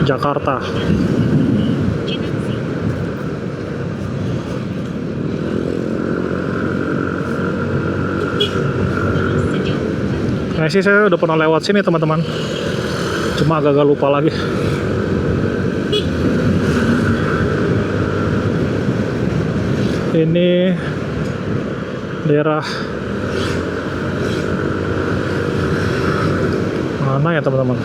Jakarta. Nah sih saya udah pernah lewat sini teman-teman, cuma agak-agak lupa lagi. Ini daerah mana ya teman-teman?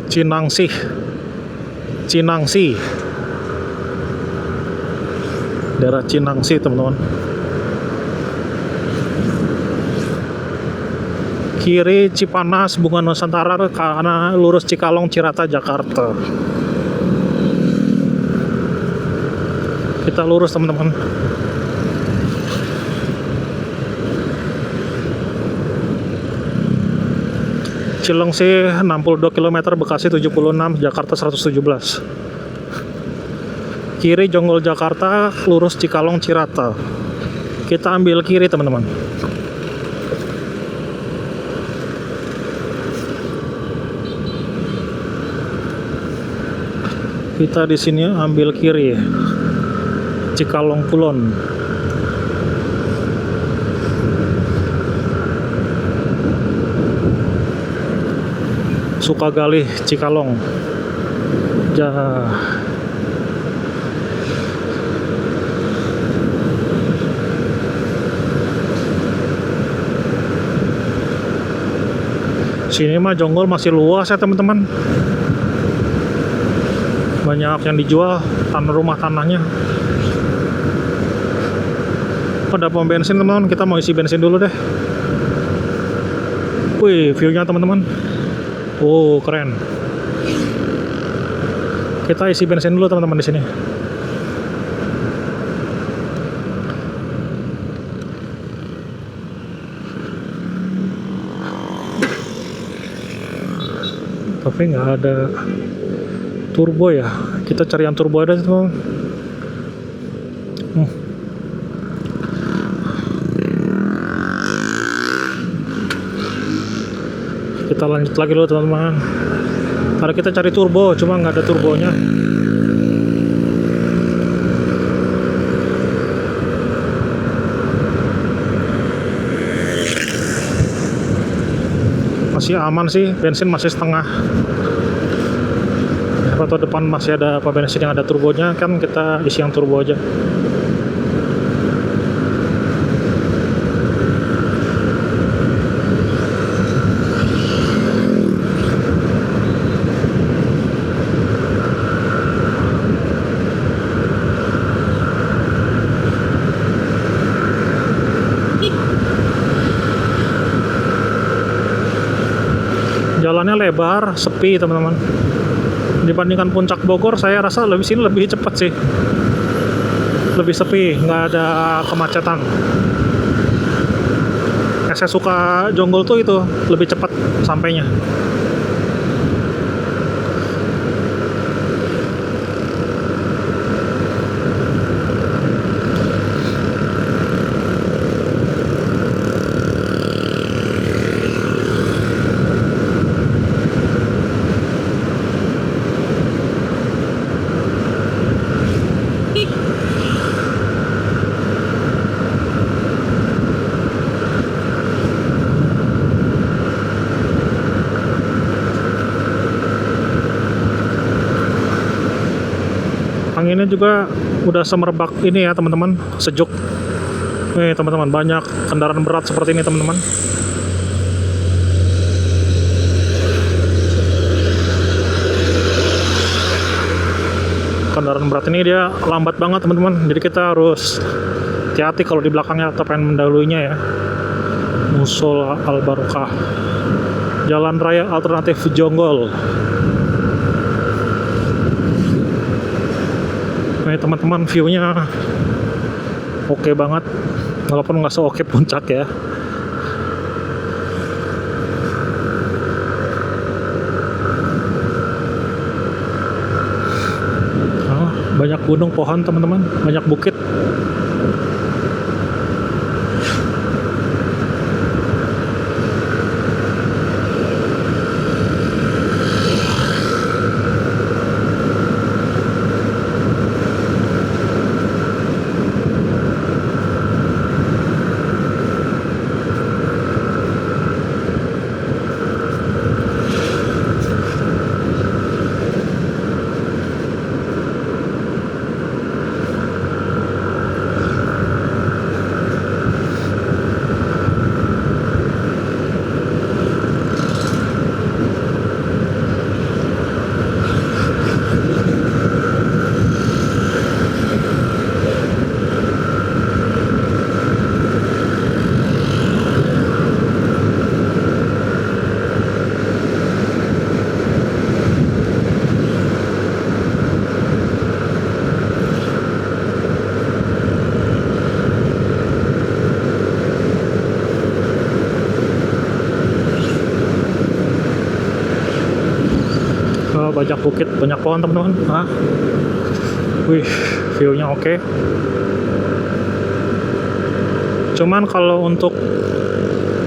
Cinangsi, daerah Cinangsi teman-teman. Kiri Cipanas, Bunga Nusantara, kanan lurus Cikalong, Cirata, Jakarta. Kita lurus teman-teman. Cilengsi 62 km, Bekasi 76, Jakarta 117. Kiri Jonggol Jakarta, lurus Cikalong, Cirata. Kita ambil kiri teman-teman. Kita di sini ambil kiri, Cikalong Kulon. Sukagali, Cikalong. Sini mah Jonggol masih luas ya teman-teman. Banyak yang dijual rumah tanahnya. Ada pom bensin teman-teman, kita mau isi bensin dulu deh. Wih, view-nya teman-teman. Oh, keren. Kita isi bensin dulu teman-teman di sini. Tapi nggak ada turbo ya. Kita cari yang turbo ada teman. Kita lanjut lagi dulu teman-teman. Karena kita cari turbo, cuma nggak ada turbonya. Masih aman sih, bensin masih setengah. Atau depan masih ada apa bensin yang ada turbonya, kan kita isi yang turbo aja. Jalannya lebar, sepi teman-teman. Dibandingkan puncak Bogor, saya rasa sini lebih cepat sih, lebih sepi, nggak ada kemacetan. Saya suka Jonggol tuh itu lebih cepat sampainya. Anginnya juga udah semerbak ini ya teman-teman, sejuk. Nih teman-teman, banyak kendaraan berat seperti ini teman-teman. Kendaraan berat ini dia lambat banget teman-teman, jadi kita harus hati-hati kalau di belakangnya atau pengen mendahuluinya ya. Musul Al Barokah, jalan raya alternatif Jonggol. Nah teman-teman, view-nya oke banget, walaupun nggak se-oke puncak ya. Banyak gunung, pohon teman-teman, banyak bukit. Banyak bukit, banyak pohon teman-teman. Wih, view-nya oke. Cuman kalau untuk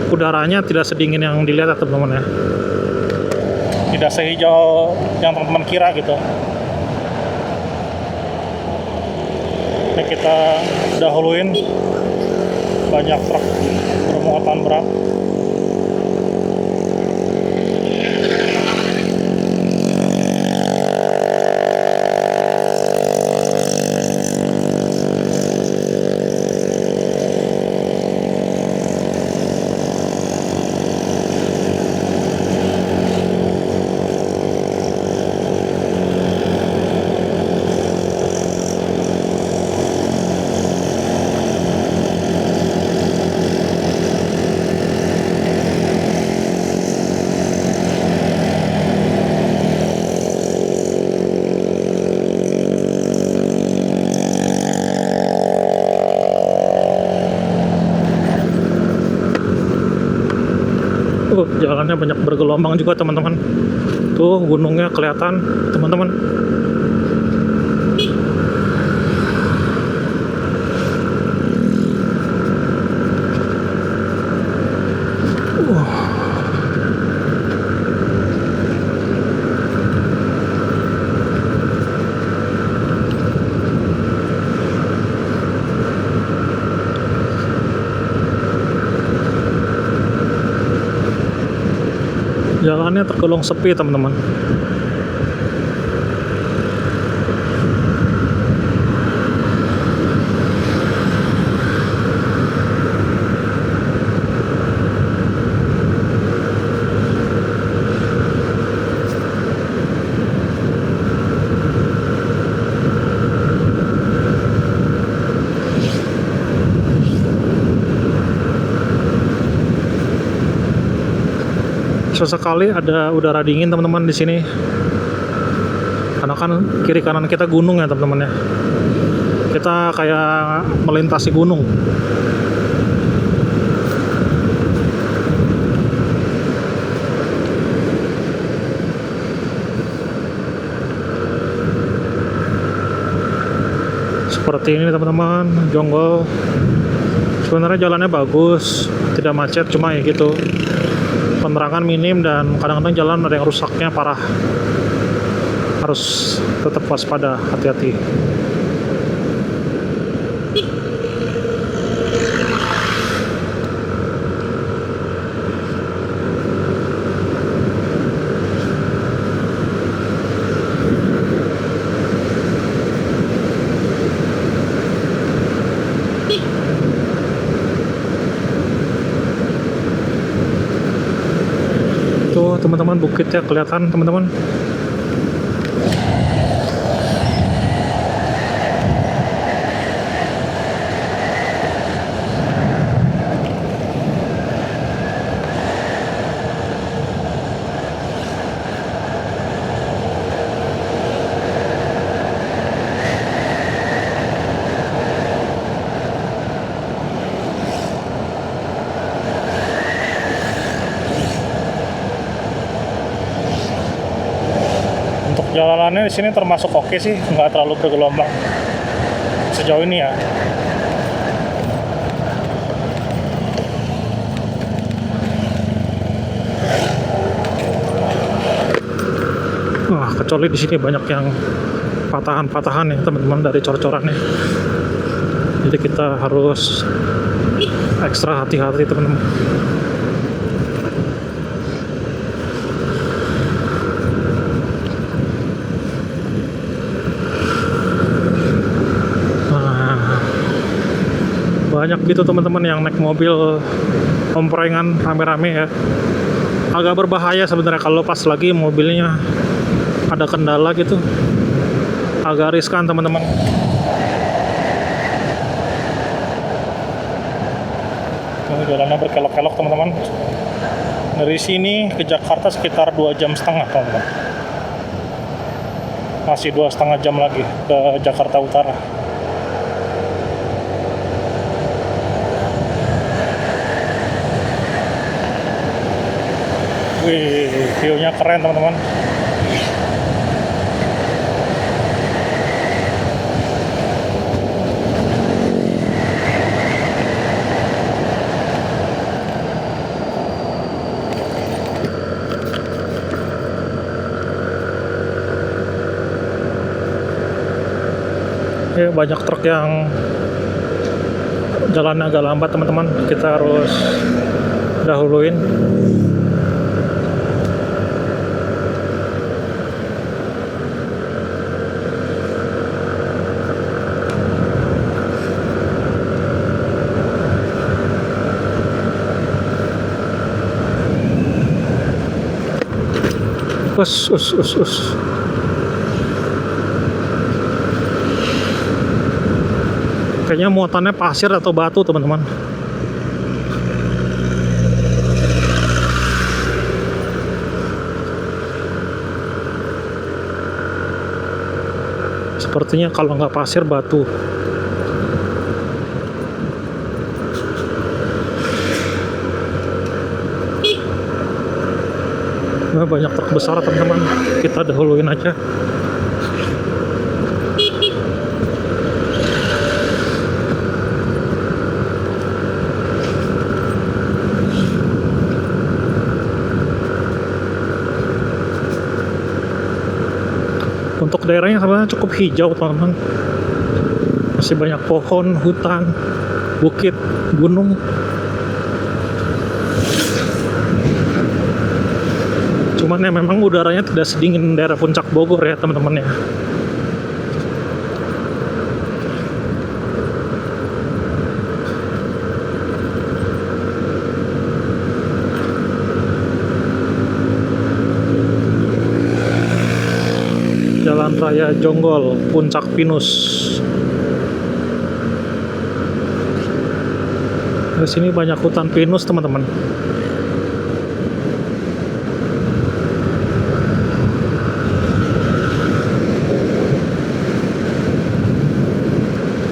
udaranya tidak sedingin yang dilihat ya teman-teman ya. Tidak sehijau yang teman-teman kira gitu. Ini kita dahuluin banyak truk bermuatan berat. Jalannya banyak bergelombang juga teman-teman. Tuh gunungnya kelihatan teman-teman. Jalannya tergolong sepi teman-teman. Sesekali ada udara dingin teman-teman di sini, karena kan kiri kanan kita gunung ya teman-teman ya. Kita kayak melintasi gunung. Seperti ini teman-teman, Jonggol. Sebenarnya jalannya bagus, tidak macet, cuma ya gitu, penerangan minim dan kadang-kadang jalan ada yang rusaknya parah. Harus tetap waspada, hati-hati. teman-teman, bukitnya kelihatan teman-teman. Jalanannya di sini termasuk oke sih, nggak terlalu bergelombang sejauh ini ya. Wah, kecuali di sini banyak yang patahan-patahan ya teman-teman dari cor-corannya. Jadi kita harus ekstra hati-hati teman-teman. Banyak gitu teman-teman yang naik mobil omprengan rame-rame ya. Agak berbahaya sebenarnya kalau pas lagi mobilnya ada kendala gitu, agak riskan teman-teman. Jalannya berkelok-kelok teman-teman. Dari sini ke Jakarta sekitar 2,5 jam teman-teman. Masih 2,5 jam lagi ke Jakarta Utara. Wih, view-nya keren teman-teman. Ya, banyak truk yang jalannya agak lambat teman-teman. Kita harus dahuluin. Us. Kayaknya muatannya pasir atau batu teman-teman. Sepertinya kalau nggak pasir, batu. Nah, banyak truk besar teman-teman, kita dahuluin aja. Untuk daerahnya sebenarnya cukup hijau teman-teman, masih banyak pohon, hutan, bukit, gunung. Cuman ya memang udaranya tidak sedingin daerah Puncak Bogor ya teman-teman ya. Jalan Raya Jonggol, Puncak Pinus. Di sini banyak hutan pinus teman-teman.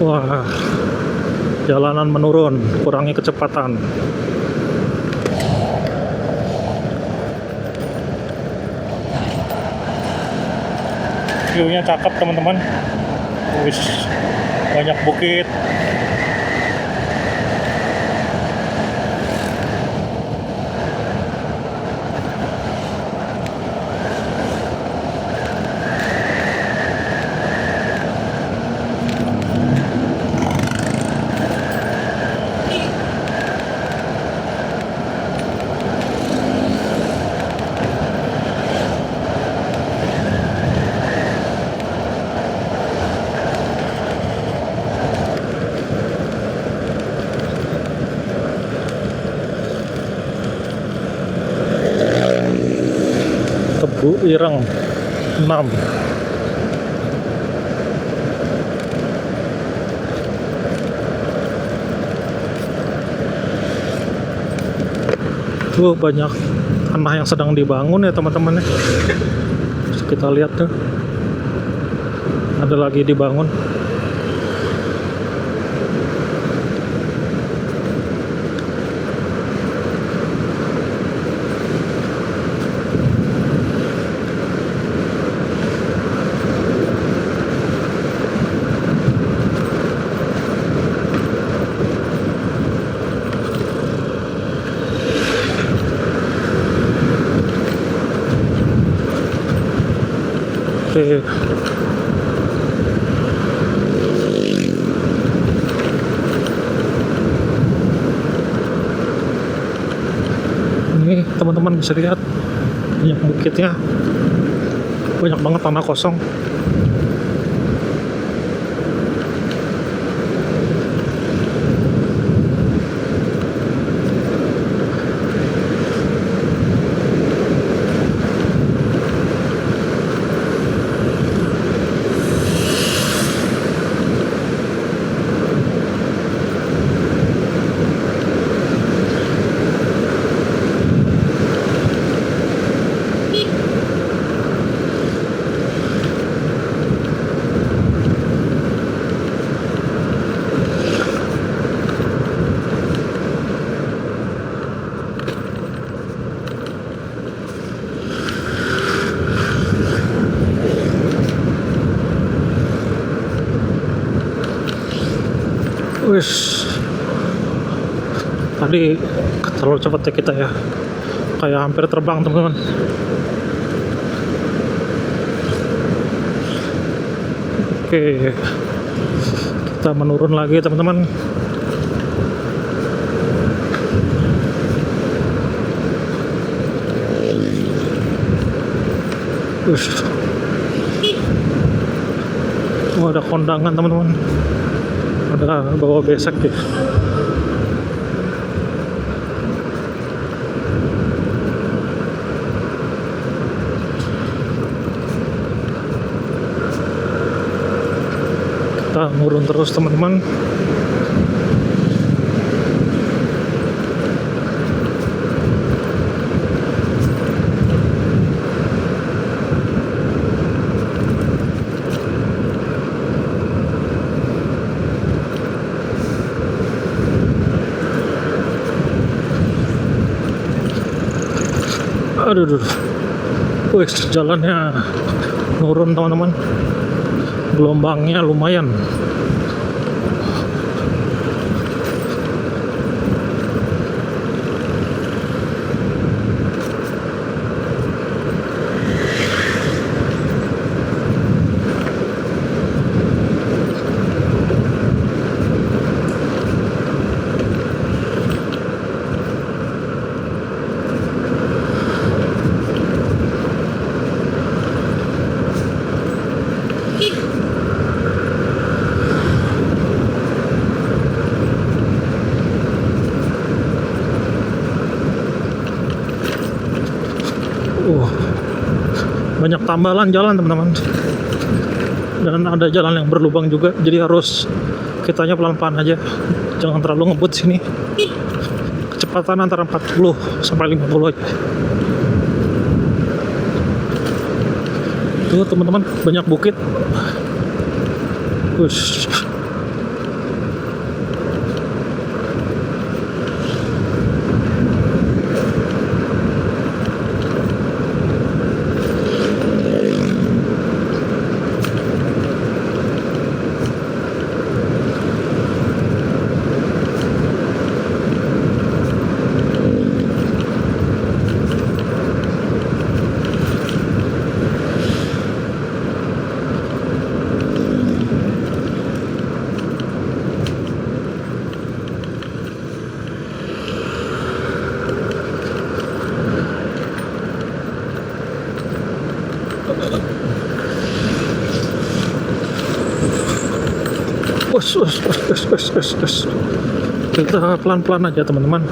Wah, jalanan menurun, kurangi kecepatan. View-nya cakep teman-teman. Banyak bukit. Bu Ireng 6. Tuh banyak tanah yang sedang dibangun ya teman-teman ya. Terus kita lihat tuh, ada lagi dibangun. Oke. Ini teman-teman bisa lihat banyak bukitnya, banyak banget tanah kosong. Wis, tadi terlalu cepat ya kita ya, kayak hampir terbang teman-teman. Oke, kita menurun lagi teman-teman. Wis, oh, ada kondangan teman-teman, ada bawa besek ya. Kita nurun terus teman-teman. Aduh, wih, jalannya nurun teman-teman, gelombangnya lumayan. Banyak tambalan jalan teman-teman, dan ada jalan yang berlubang juga, jadi harus kitanya pelan-pelan aja, jangan terlalu ngebut sini. Kecepatan antara 40 sampai 50 aja. Tuh teman-teman, banyak bukit. Wush. Kita pelan-pelan aja teman-teman.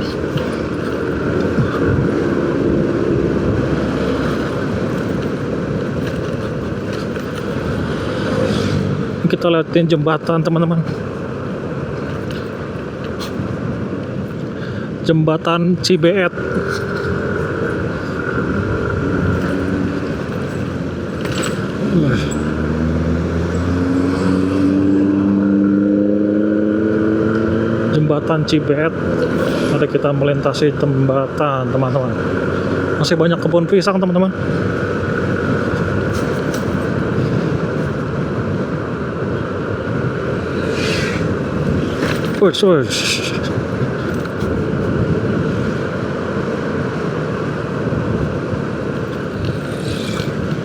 Kita liatin jembatan teman-teman. Jembatan Cibeet. Jembatan Cibeet. Mari kita melintasi jembatan teman-teman. Masih banyak kebun pisang teman-teman. Wush.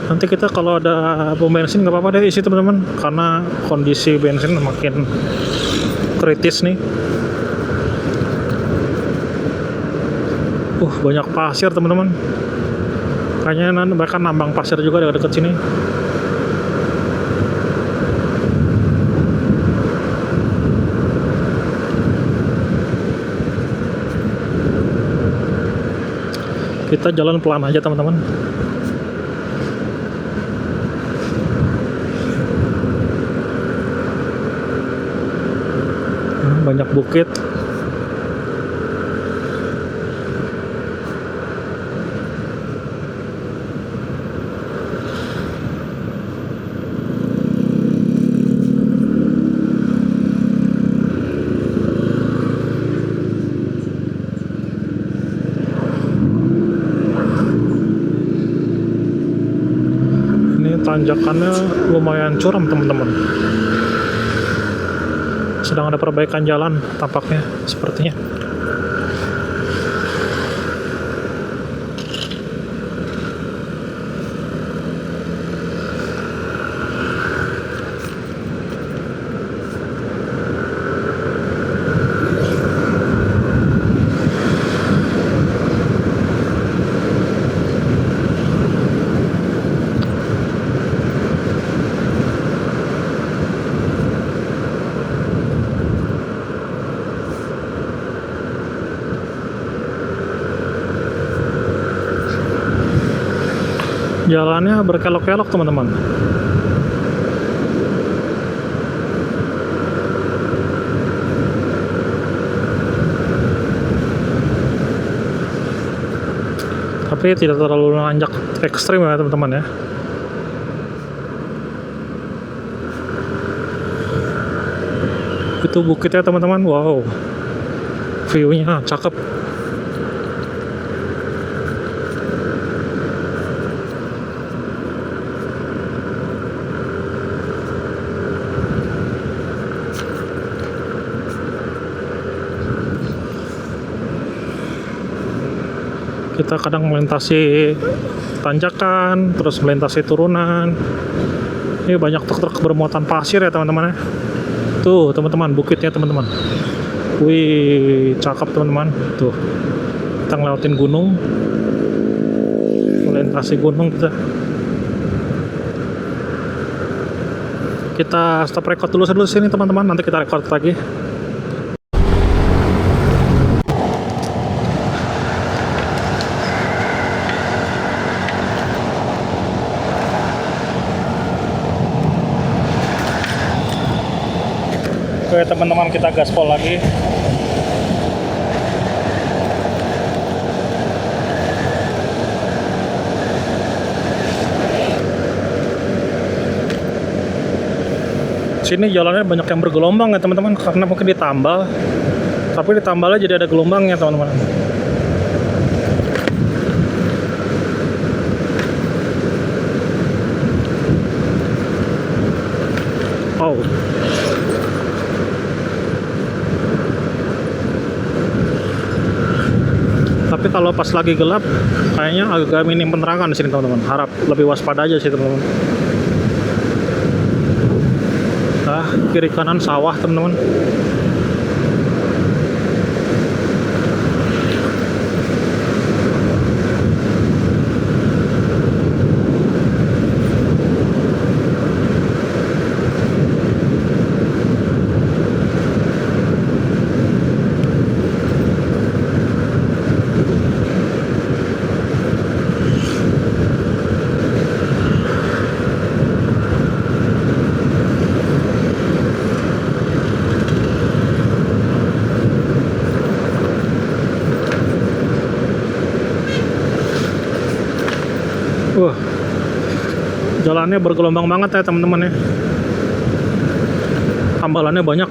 Nanti kita kalau ada pom bensin nggak apa-apa deh isi teman-teman, karena kondisi bensin makin kritis nih. Banyak pasir teman-teman. Kayaknya nanti mereka nambang pasir juga dekat sini. Kita jalan pelan aja teman-teman. Banyak bukit. Tanjakannya lumayan curam teman-teman. Sedang ada perbaikan jalan tampaknya, sepertinya. Jalannya berkelok-kelok teman-teman. Tapi tidak terlalu nanjak ekstrim ya teman-teman ya. Itu bukitnya teman-teman, wow, view-nya cakep. Kita kadang melintasi tanjakan, terus melintasi turunan. Ini banyak truk-truk bermuatan pasir ya teman-teman ya. Tuh teman-teman, bukitnya teman-teman. Wih, cakep teman-teman. Tuh, kita ngelewatin gunung, melintasi gunung kita. Kita stop record dulu sini teman-teman, nanti kita record lagi. Oke teman-teman, kita gaspol lagi. Sini jalannya banyak yang bergelombang ya teman-teman, karena mungkin ditambal. Tapi ditambalnya jadi ada gelombangnya teman-teman. Oh. Tapi kalau pas lagi gelap, kayaknya agak minim penerangan di sini teman-teman. Harap lebih waspada aja sih teman-teman. Kiri kanan sawah teman-teman. Wah, jalannya bergelombang banget ya teman-teman ya. Tambalannya banyak.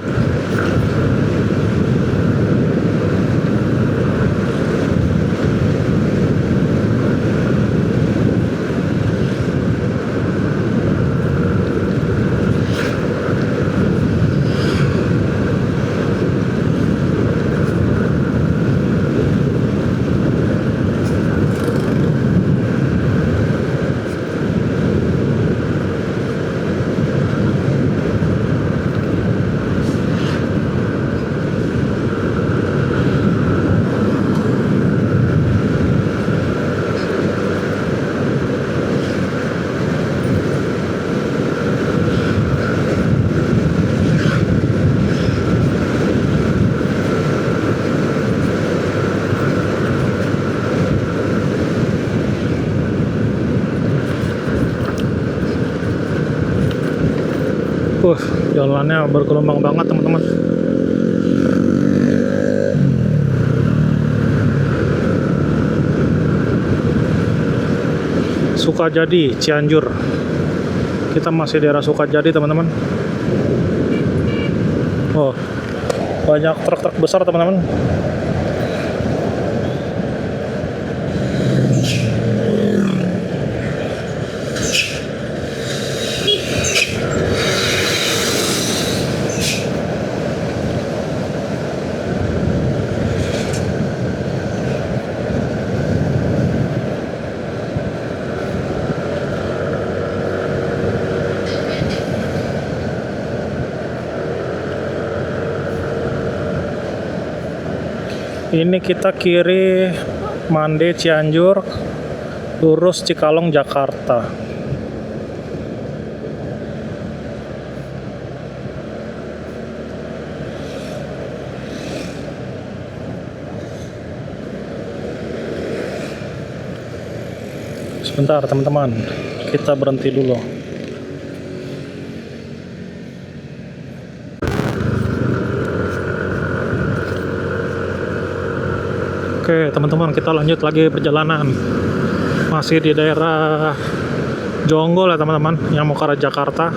Jalannya bergelombang banget teman-teman. Sukajadi, Cianjur. Kita masih daerah Sukajadi teman-teman. Oh, banyak truk-truk besar teman-teman. Ini kita kiri Mande Cianjur, lurus Cikalong Jakarta. Sebentar teman-teman, kita berhenti dulu. Oke teman-teman, kita lanjut lagi perjalanan. Masih di daerah Jonggol ya teman-teman, yang mau ke arah Jakarta.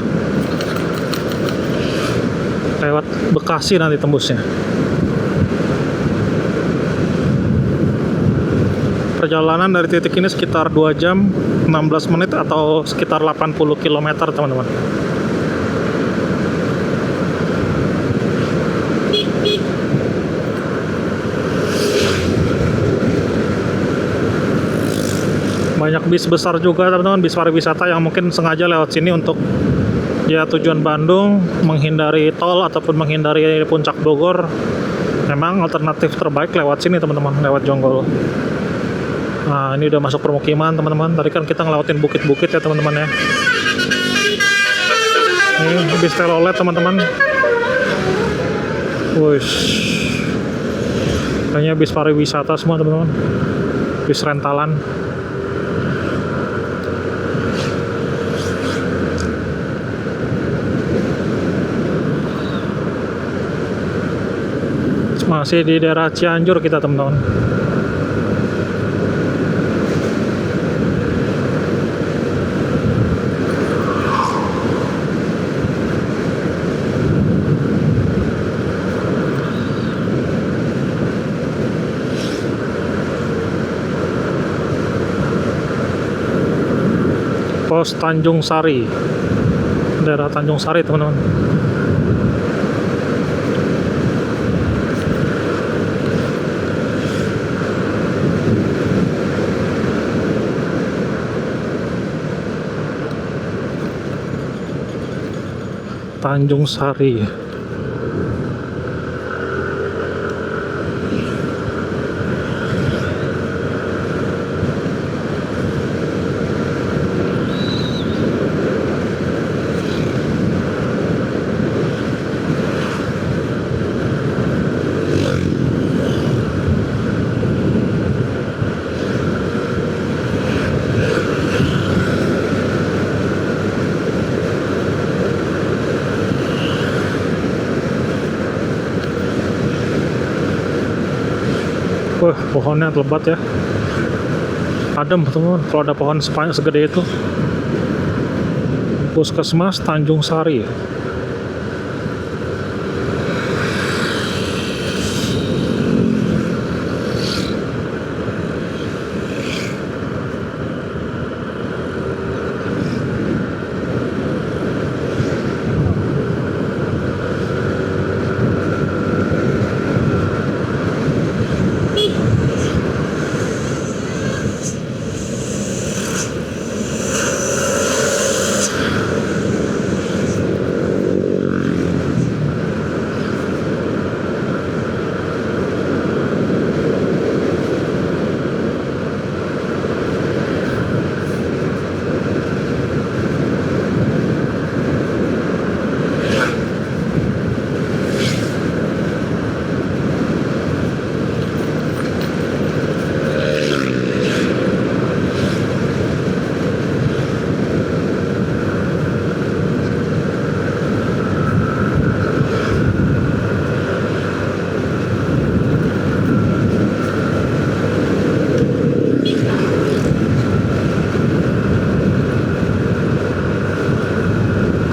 Lewat Bekasi nanti tembusnya. Perjalanan dari titik ini sekitar 2 jam 16 menit atau sekitar 80 km teman-teman. Banyak bis besar juga teman-teman, bis pariwisata yang mungkin sengaja lewat sini untuk ya tujuan Bandung, menghindari tol ataupun menghindari puncak Bogor. Memang alternatif terbaik lewat sini teman-teman, lewat Jonggol. Nah, ini udah masuk permukiman teman-teman. Tadi kan kita ngelewatin bukit-bukit ya teman-teman ya. Ini bis telolet teman-teman. Wush. Kayaknya bis pariwisata semua teman-teman. Bis rentalan. Masih di daerah Cianjur kita teman-teman. Pos Tanjung Sari, daerah Tanjung Sari teman-teman. Tanjung Sari. Wah, pohonnya lebat ya. Adem teman-teman kalau ada pohon segede itu. Puskesmas Tanjung Sari.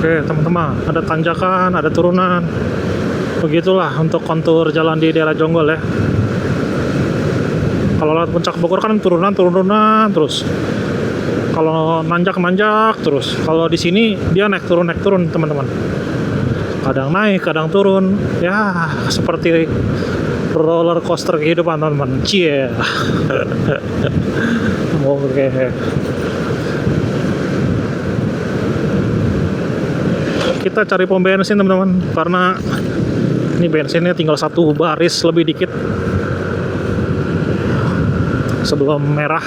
Oke teman-teman, ada tanjakan, ada turunan. Begitulah untuk kontur jalan di daerah Jonggol ya. Kalau lewat Puncak Bogor kan turunan terus. Kalau nanjak terus. Kalau di sini dia naik turun teman-teman. Kadang naik, kadang turun. Ya seperti roller coaster kehidupan teman-teman. Cie. Oke. Kita cari pom bensin teman-teman, karena ini bensinnya tinggal satu baris lebih dikit sebelum merah.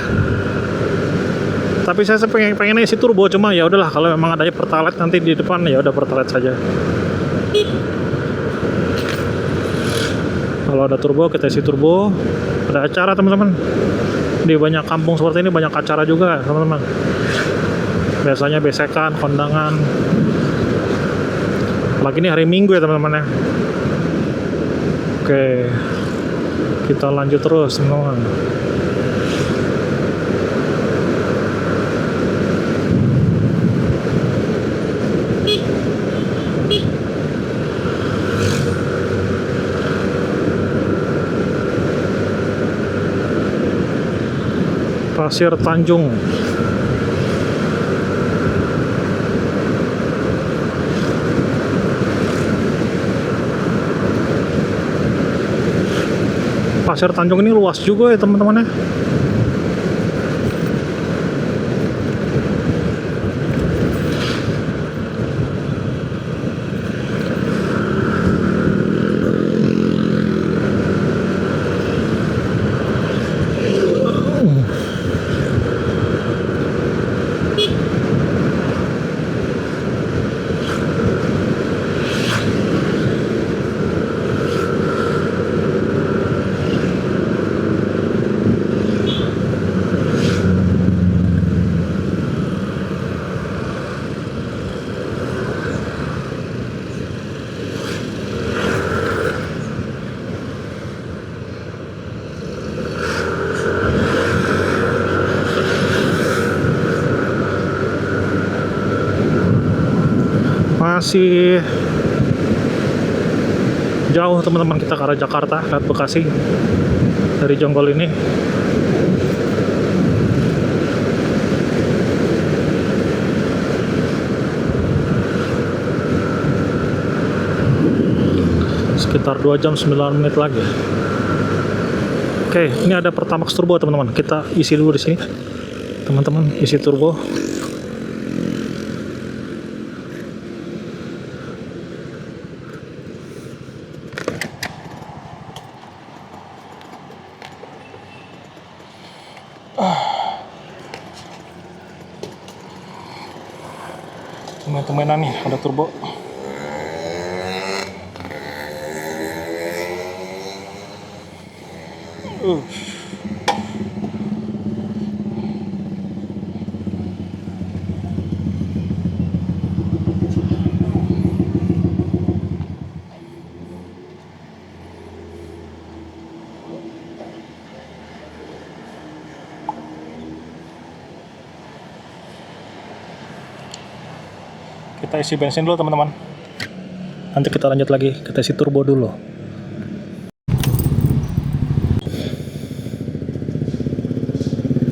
Tapi saya pengennya isi turbo, cuma ya udahlah kalau memang adanya pertalite nanti di depan ya udah pertalite saja. Kalau ada turbo kita isi turbo. Ada acara teman-teman. Di banyak kampung seperti ini banyak acara juga teman-teman. Biasanya besekan, kondangan. Lagi ini hari Minggu ya teman-teman ya. Oke, kita lanjut terus teman-teman. Pasir Tanjung. Pasir Tanjung ini luas juga ya teman-teman ya. Masih jauh teman-teman kita ke arah Jakarta lewat Bekasi dari Jonggol ini. Sekitar 2 jam 9 menit lagi. Oke, ini ada Pertamax turbo teman-teman. Kita isi dulu di sini. Teman-teman, isi turbo. Teman-teman nih ada turbo. Kita isi bensin dulu teman-teman. Nanti kita lanjut lagi, kita isi turbo dulu.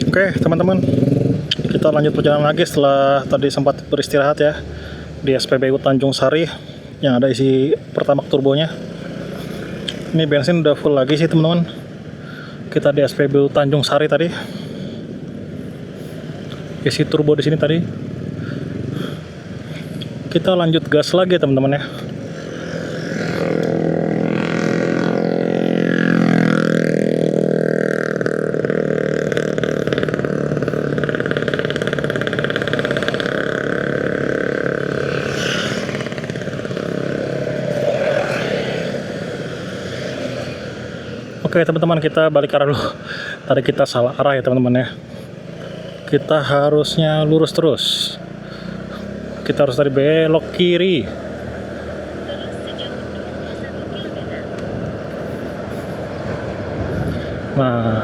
Oke teman-teman, kita lanjut perjalanan lagi setelah tadi sempat beristirahat ya di SPBU Tanjung Sari yang ada isi Pertamax turbonya. Ini bensin udah full lagi sih teman-teman. Kita di SPBU Tanjung Sari tadi, isi turbo di sini tadi. Kita lanjut gas lagi teman-teman ya. Oke teman-teman, kita balik arah dulu. Tadi kita salah arah ya teman-teman ya. Kita harusnya lurus terus. Kita harus tadi belok kiri. Nah,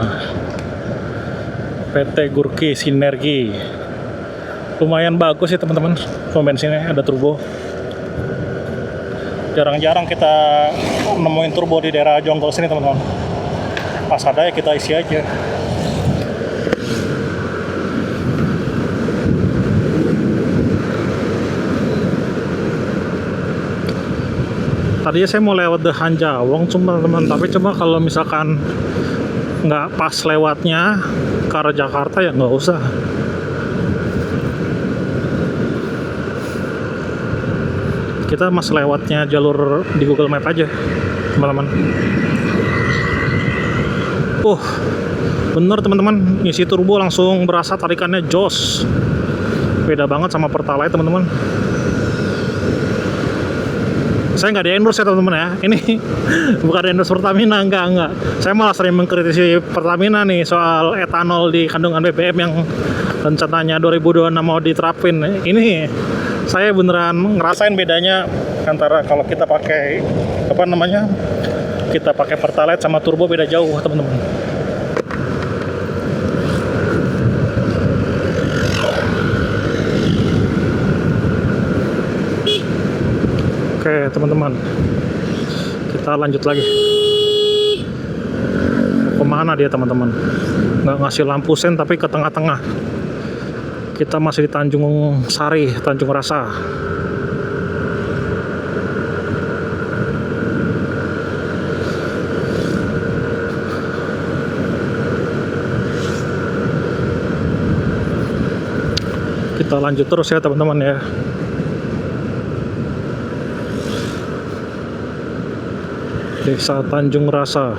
PT Gurki Sinergi. Lumayan bagus sih teman-teman. Pom bensinnya ada turbo. Jarang-jarang kita nemuin turbo di daerah Jonggol sini teman-teman. Pas ada ya kita isi aja. Tadinya saya mau lewat The Hanjawong cuma teman-teman, tapi coba kalau misalkan nggak pas lewatnya ke arah Jakarta ya nggak usah. Kita mas lewatnya jalur di Google Map aja teman-teman. Bener teman-teman, isi turbo langsung berasa tarikannya jos. Beda banget sama Pertalite teman-teman. Saya nggak di endorse ya teman-teman ya. Ini bukan endorse Pertamina, enggak. Saya malah sering mengkritisi Pertamina nih soal etanol di kandungan BBM yang rencananya 2026 mau diterapin. Ini saya beneran ngerasain bedanya antara kalau kita pakai kita pakai Pertalite sama turbo, beda jauh teman-teman. Oke teman-teman, kita lanjut lagi. Kemana dia teman-teman? Nggak ngasih lampu sen tapi ke tengah-tengah. Kita masih di Tanjung Sari, Tanjung Rasa. Kita lanjut terus ya teman-teman ya. Desa Tanjung Rasa.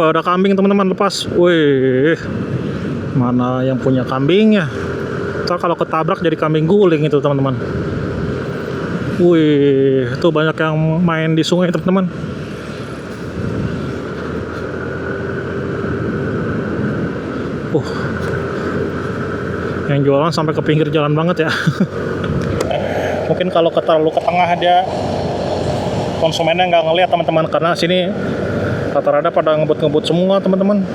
Ada kambing teman-teman lepas. Wih, mana yang punya kambingnya? Ntar kalau ketabrak jadi kambing guling itu teman-teman. Wih, itu banyak yang main di sungai teman-teman. Yang jualan sampai ke pinggir jalan banget ya. Mungkin kalau terlalu ke tengah dia konsumennya nggak ngelihat teman-teman, karena sini rata-rata pada ngebut-ngebut semua teman-teman.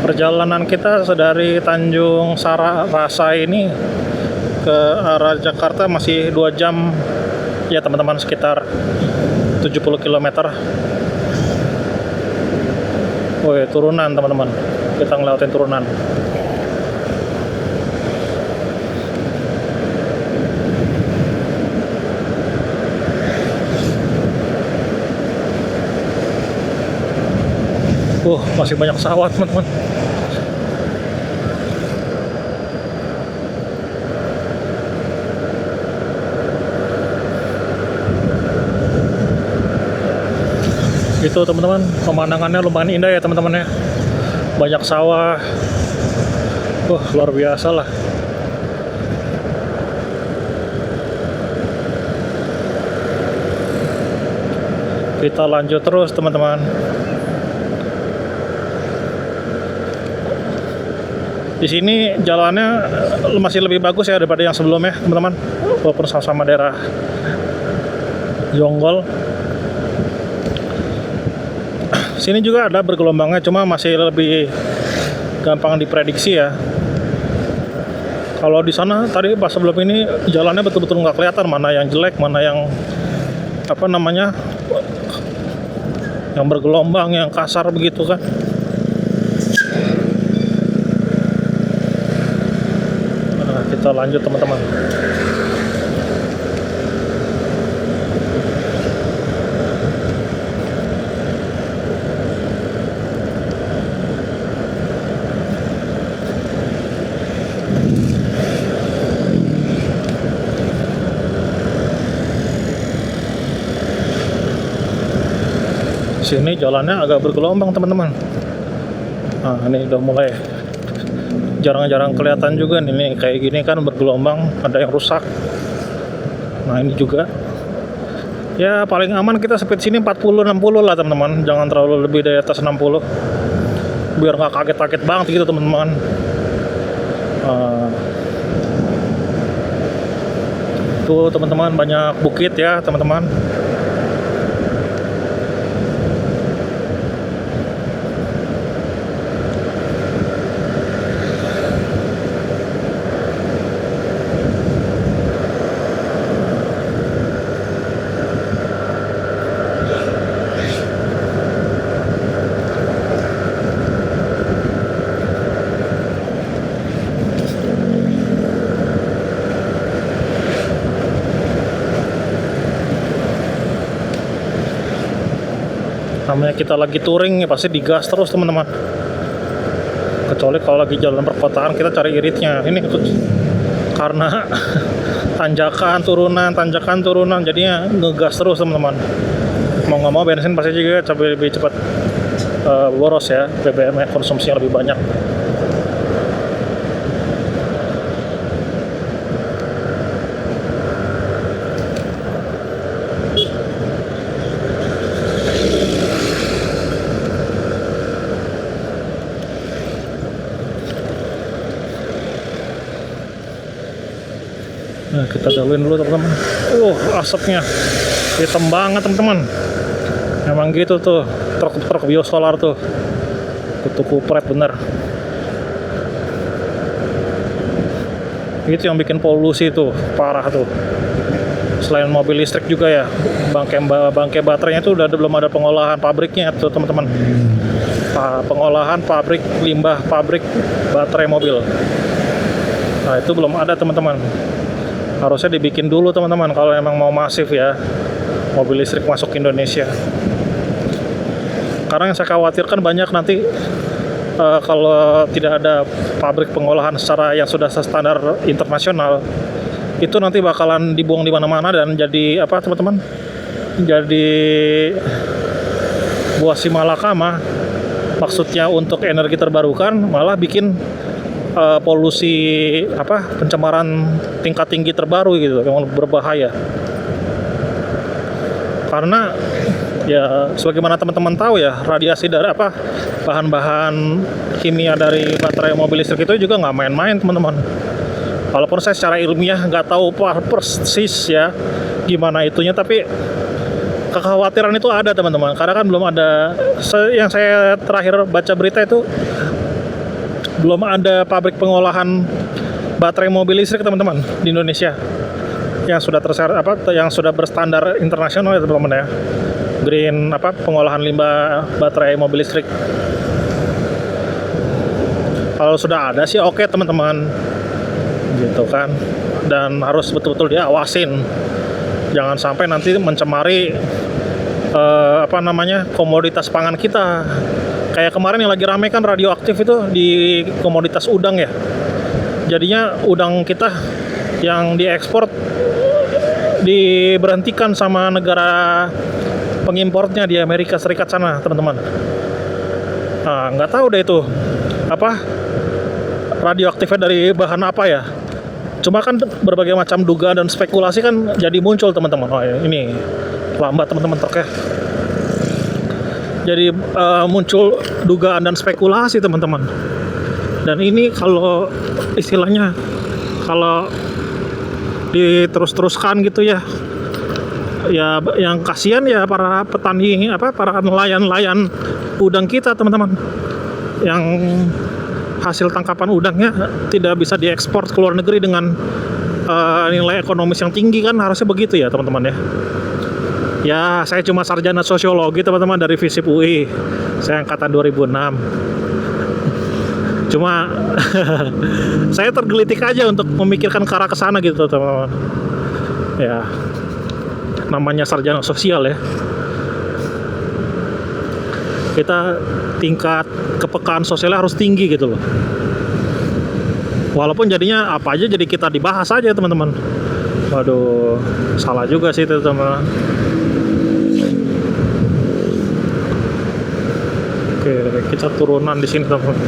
Perjalanan kita dari Tanjung Rasa ini ke arah Jakarta masih 2 jam ya teman-teman, sekitar 70 km. Woi, turunan teman-teman, kita ngelewatin turunan. Masih banyak pesawat teman-teman. Itu teman-teman, pemandangannya lumayan indah ya teman-teman ya. Banyak sawah. Wah, luar biasa lah. Kita lanjut terus teman-teman. Di sini jalannya masih lebih bagus ya daripada yang sebelumnya teman-teman, walaupun sama-sama daerah Jonggol. Sini juga ada bergelombangnya, cuma masih lebih gampang diprediksi ya. Kalau di sana tadi pas sebelum ini jalannya betul-betul nggak kelihatan mana yang jelek, mana yang apa namanya, yang bergelombang, yang kasar begitu kan. Nah, kita lanjut teman-teman. Sini jalannya agak bergelombang teman-teman. Nah, ini udah mulai jarang-jarang kelihatan juga nih, kayak gini kan bergelombang, ada yang rusak. Nah, ini juga ya paling aman kita speed sini 40-60 lah teman-teman, jangan terlalu lebih dari atas 60 biar nggak kaget-kaget banget gitu teman-teman. Tuh teman-teman, banyak bukit ya teman-teman. Namanya kita lagi touring ya pasti digas terus teman-teman, kecuali kalau lagi jalan perkotaan kita cari iritnya. Ini karena tanjakan turunan jadinya ngegas terus teman-teman. Mau nggak mau bensin pasti juga lebih cepat boros ya, BBM konsumsinya lebih banyak. Nah, kita dahuluin dulu teman-teman. Asapnya hitam banget teman-teman. Emang gitu tuh truk biosolar tuh, kutu kupret bener. Itu yang bikin polusi tuh parah tuh. Selain mobil listrik juga ya, bangkai baterainya tuh belum ada pengolahan pabriknya tuh teman-teman. Pengolahan pabrik limbah pabrik baterai mobil. Nah, itu belum ada teman-teman. Harusnya dibikin dulu teman-teman kalau emang mau masif ya mobil listrik masuk ke Indonesia. Karena yang saya khawatirkan banyak nanti kalau tidak ada pabrik pengolahan secara yang sudah standar internasional, itu nanti bakalan dibuang di mana-mana dan jadi apa teman-teman? Jadi buah si malakama. Maksudnya untuk energi terbarukan malah bikin polusi pencemaran tingkat tinggi terbaru gitu, yang berbahaya. Karena ya sebagaimana teman-teman tahu ya, radiasi dari bahan-bahan kimia dari baterai mobil listrik itu juga nggak main-main teman-teman. Walaupun saya secara ilmiah nggak tahu persis ya gimana itunya, tapi kekhawatiran itu ada teman-teman. Karena kan belum ada, yang saya terakhir baca berita itu belum ada pabrik pengolahan baterai mobil listrik teman-teman di Indonesia yang sudah yang sudah berstandar internasional ya teman-teman ya. Green pengolahan limbah baterai mobil listrik. Kalau sudah ada sih oke teman-teman, gitu kan. Dan harus betul-betul diawasin, jangan sampai nanti mencemari komoditas pangan kita. Kayak kemarin yang lagi rame kan radioaktif itu di komoditas udang ya. Jadinya udang kita yang diekspor diberhentikan sama negara pengimportnya di Amerika Serikat sana, teman-teman. Nah, nggak tahu deh itu apa radioaktifnya dari bahan apa ya. Cuma kan berbagai macam dugaan dan spekulasi kan jadi muncul, teman-teman. Oh ini lambat teman-teman truknya. Jadi muncul dugaan dan spekulasi, teman-teman. Dan ini kalau istilahnya kalau diterus-teruskan gitu ya, yang kasihan ya para petani para nelayan-nelayan udang kita, teman-teman, yang hasil tangkapan udangnya tidak bisa diekspor ke luar negeri dengan nilai ekonomis yang tinggi, kan harusnya begitu ya, teman-teman ya. Ya, saya cuma sarjana sosiologi, teman-teman, dari FISIP UI. Saya angkatan 2006. Cuma saya tergelitik aja untuk memikirkan ke arah kesana gitu, teman-teman. Ya, namanya sarjana sosial ya. Kita tingkat kepekaan sosialnya harus tinggi gitu loh. Walaupun jadinya apa aja jadi kita dibahas aja, teman-teman. Waduh, salah juga sih itu, teman-teman. Oke, kita turunan di sini, teman-teman.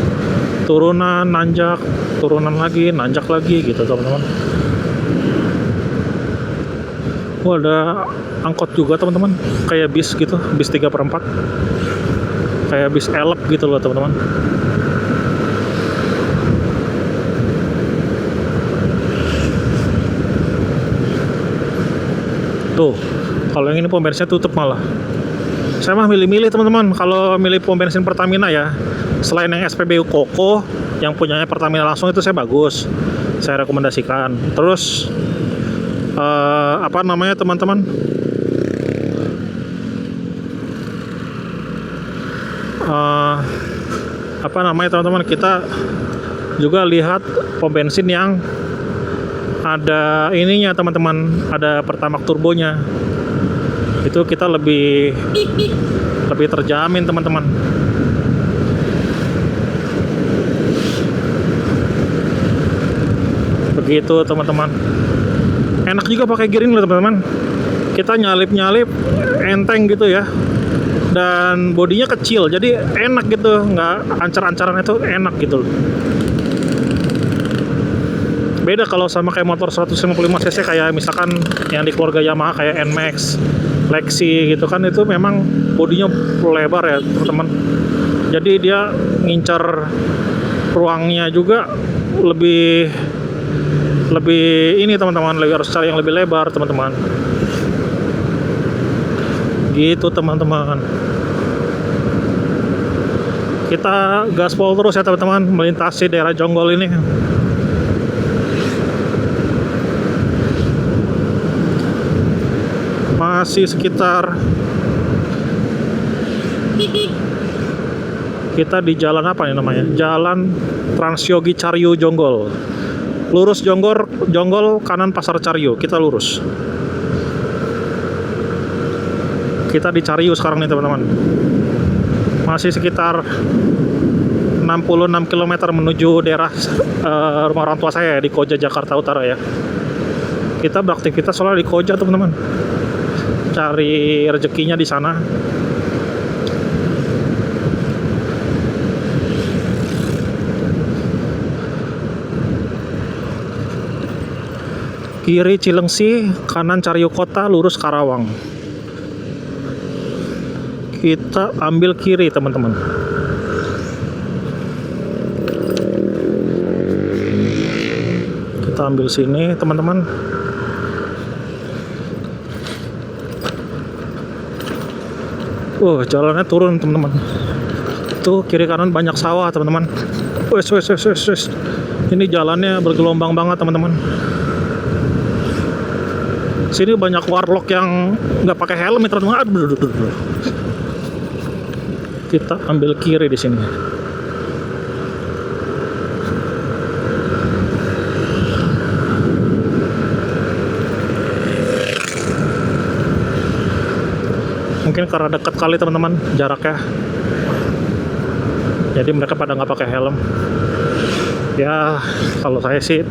Turunan, nanjak, turunan lagi, nanjak lagi gitu, teman-teman. Wah, ada angkot juga, teman-teman. Kayak bis gitu, bis 3/4. Kayak bis elep gitu loh, teman-teman. Tuh, kalau yang ini pom bensinnya tutup malah. Saya mah milih-milih, teman-teman. Kalau milih pom bensin Pertamina ya, selain yang SPBU Koko yang punyanya Pertamina langsung, itu saya bagus, saya rekomendasikan. Terus apa namanya, teman-teman, apa namanya, teman-teman, kita juga lihat pom bensin yang ada ininya, teman-teman, ada Pertamax turbonya. Itu kita lebih terjamin, teman-teman. Begitu, teman-teman. Enak juga pakai giring loh, teman-teman. Kita nyalip-nyalip enteng gitu ya. Dan bodinya kecil, jadi enak gitu, nggak ancar-ancaran, itu enak gitu loh. Beda kalau sama kayak motor 155 cc kayak misalkan yang di keluarga Yamaha kayak NMAX, Lexi gitu kan, itu memang bodinya lebar ya, teman-teman. Jadi dia ngincar ruangnya juga lebih ini, teman-teman, harus cari yang lebih lebar, teman-teman. Gitu, teman-teman. Kita gaspol terus ya, teman-teman, melintasi daerah Jonggol ini. Masih sekitar, kita di jalan apa nih namanya? Jalan Transyogi Caryo Jonggol. Lurus Jonggol, kanan Pasar Caryo, kita lurus. Kita di Caryo sekarang nih, teman-teman. Masih sekitar 66 km menuju daerah rumah orang tua saya di Koja, Jakarta Utara ya. Kita beraktivitas soalnya di Koja, teman-teman. Cari rezekinya di sana. Kiri Cilengsi, kanan Caryo Kota, lurus Karawang. Kita ambil kiri, teman-teman. Kita ambil sini, teman-teman. Jalannya turun, teman-teman. Tuh kiri kanan banyak sawah, teman-teman. Wes. Ini jalannya bergelombang banget, teman-teman. Sini banyak warlock yang nggak pakai helm, teman-teman. Aduh. Kita ambil kiri di sini. Mungkin karena dekat kali, teman-teman, jaraknya. Jadi mereka pada nggak pakai helm. Ya, kalau saya sih,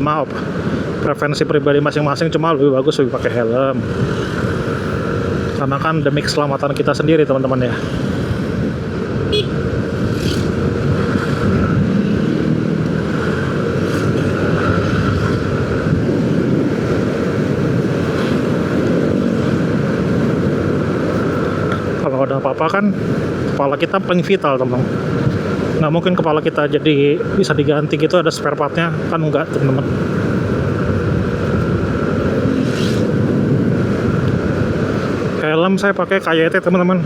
maaf, preferensi pribadi masing-masing, cuma lebih bagus lebih pakai helm. karena kan demi keselamatan kita sendiri teman-teman ya. Kalau ada apa-apa kan kepala kita paling vital teman-teman, nggak mungkin kepala kita jadi bisa diganti gitu, ada spare partnya kan, enggak teman-teman. Helm saya pakai KYT teman-teman,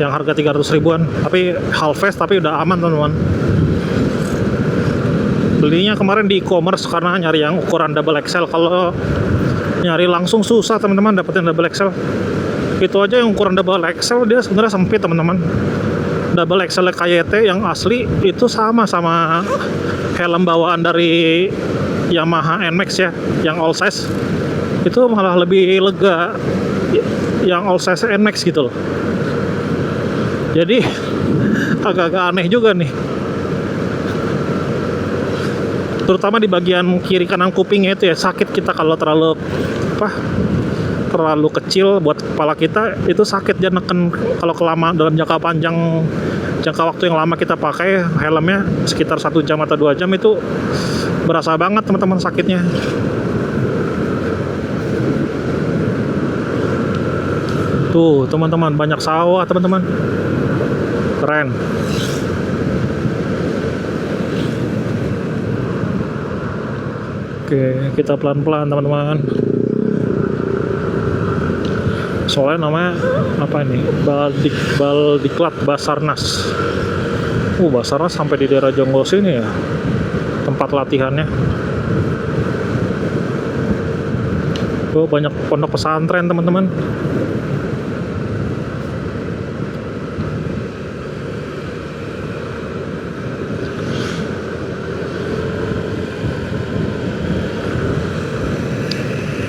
yang harga 300 ribuan, tapi half face tapi udah aman teman-teman. Belinya kemarin di e-commerce karena nyari yang ukuran double XL. Kalau nyari langsung susah teman-teman dapetin double XL. Itu aja yang ukuran double XL dia sebenarnya sempit teman-teman. Double XL KYT yang asli itu sama helm bawaan dari Yamaha NMAX ya, yang all size itu malah lebih lega yang all size NMAX gitu loh. Jadi agak-agak aneh juga nih, terutama di bagian kiri kanan kupingnya itu ya, sakit kita kalau terlalu kecil buat kepala kita, itu sakit dia neken kalau kelama dalam jangka waktu yang lama kita pakai helmnya sekitar 1 jam atau 2 jam, itu berasa banget teman-teman sakitnya. Tuh teman-teman, banyak sawah teman-teman, keren. Oke, kita pelan-pelan teman-teman. Soalnya namanya apa ini? Baldiklat Basarnas. Basarnas sampai di daerah Jonggol sini ya, tempat latihannya. Banyak pondok pesantren teman-teman.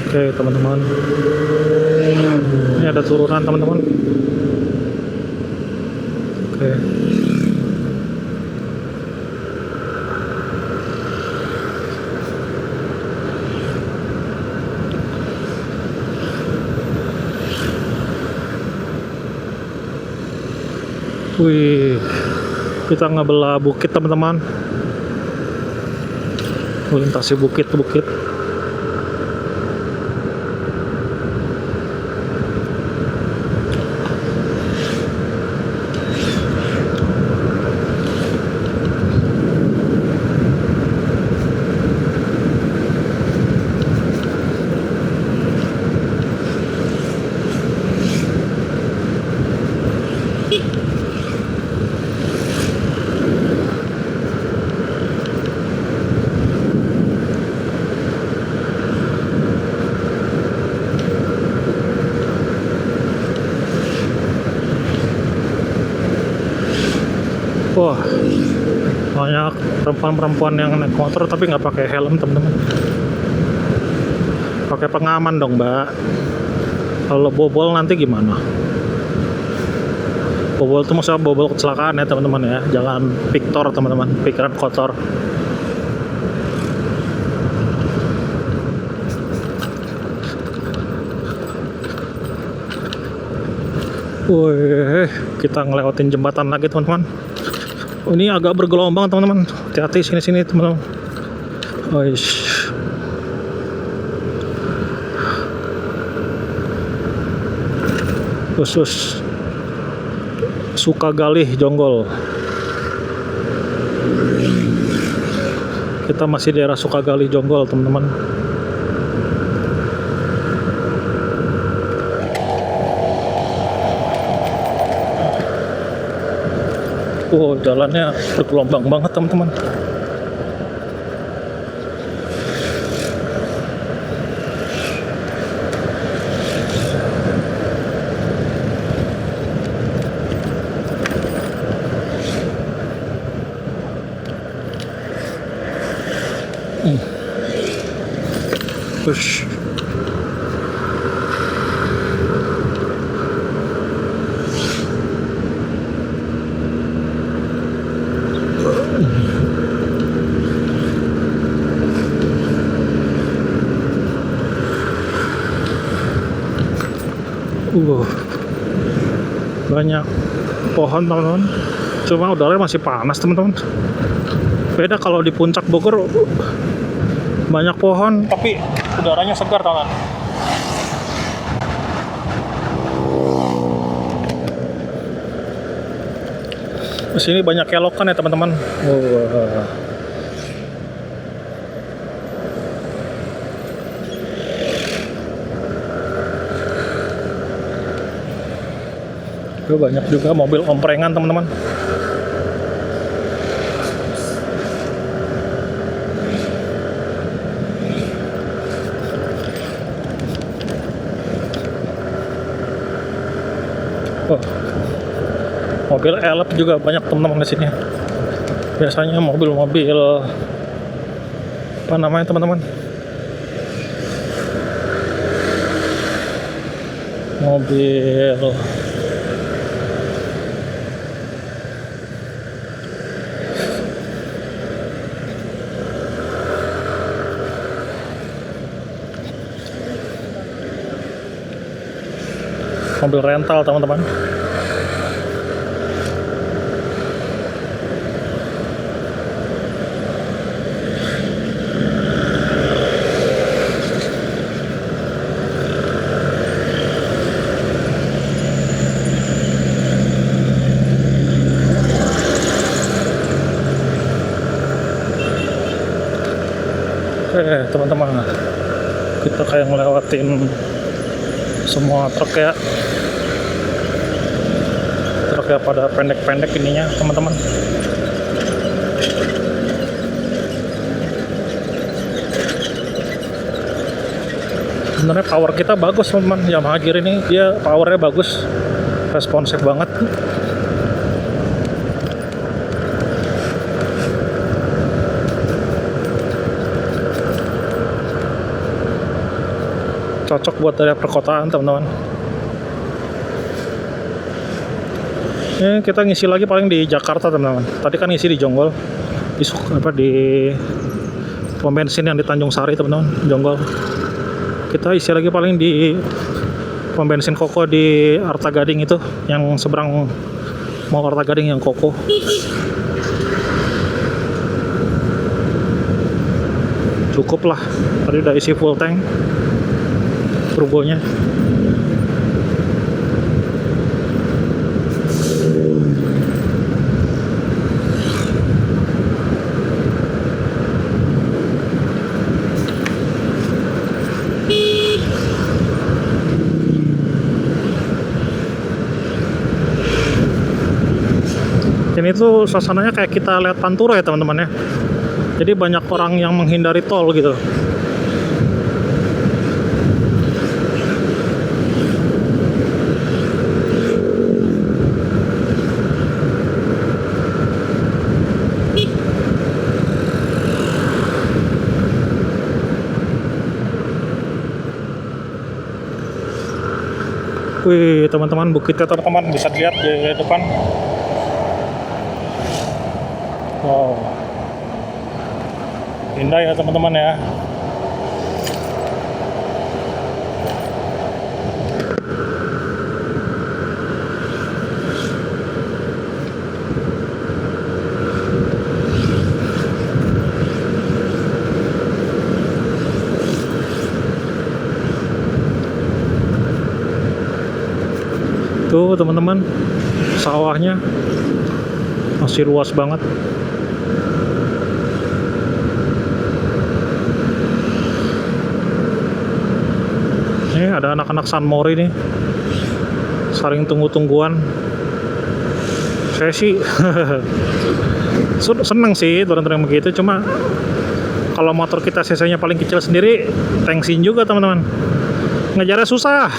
Oke teman-teman, ini ada turunan teman-teman. Oke. Wih, kita ngebelah bukit teman-teman, melintasi bukit-bukit. Wah, banyak perempuan-perempuan yang naik motor tapi nggak pakai helm teman-teman. Pakai pengaman dong mbak. Kalau bobol nanti gimana? Bobol itu maksudnya bobol kecelakaan ya teman-teman ya. Jangan piktor teman-teman, pikiran kotor. Wih, kita ngelewatin jembatan lagi teman-teman. Ini agak bergelombang teman-teman, hati-hati sini-sini teman-teman. Khusus Sukagali Jonggol. Kita masih daerah Sukagali Jonggol teman-teman. Jalannya bergelombang banget teman-teman. Push. uh banyak pohon teman-teman, cuma udaranya masih panas teman-teman. Beda kalau di puncak Bogor, banyak pohon tapi udaranya segar teman-teman. Di sini banyak kelokan ya teman-teman. Banyak juga mobil omprengan teman-teman. Mobil elep juga banyak teman-teman di sini. Biasanya mobil-mobil apa namanya teman-teman? Mobil rental teman-teman. Teman-teman, kita kayak ngelewatin semua truk ya pada pendek-pendek ininya teman-teman. Sebenarnya power kita bagus teman-teman, Yamaha Gear ini dia powernya bagus, responsif banget. Cocok buat daerah perkotaan teman-teman. Ini kita ngisi lagi paling di Jakarta teman-teman. Tadi kan ngisi di Jonggol, di pom bensin yang di Tanjung Sari teman-teman, Jonggol. Kita isi lagi paling di pom bensin Koko di Arta Gading itu, yang seberang mau Arta Gading yang Koko. Cukup lah, tadi udah isi full tank turbonya. Ini tuh suasananya kayak kita lihat Pantura ya teman-teman ya. Jadi banyak orang yang menghindari tol gitu. Wih teman-teman, bukitnya teman-teman bisa dilihat di depan. Wow, indah ya teman-teman ya. Tuh teman-teman, sawahnya masih luas banget. Ini ada anak-anak San Mori nih, saling tunggu-tungguan. Saya sih seneng sih turun-turun begitu, cuma kalau motor kita cc-nya paling kecil sendiri, thanksin juga teman-teman, ngejarnya susah.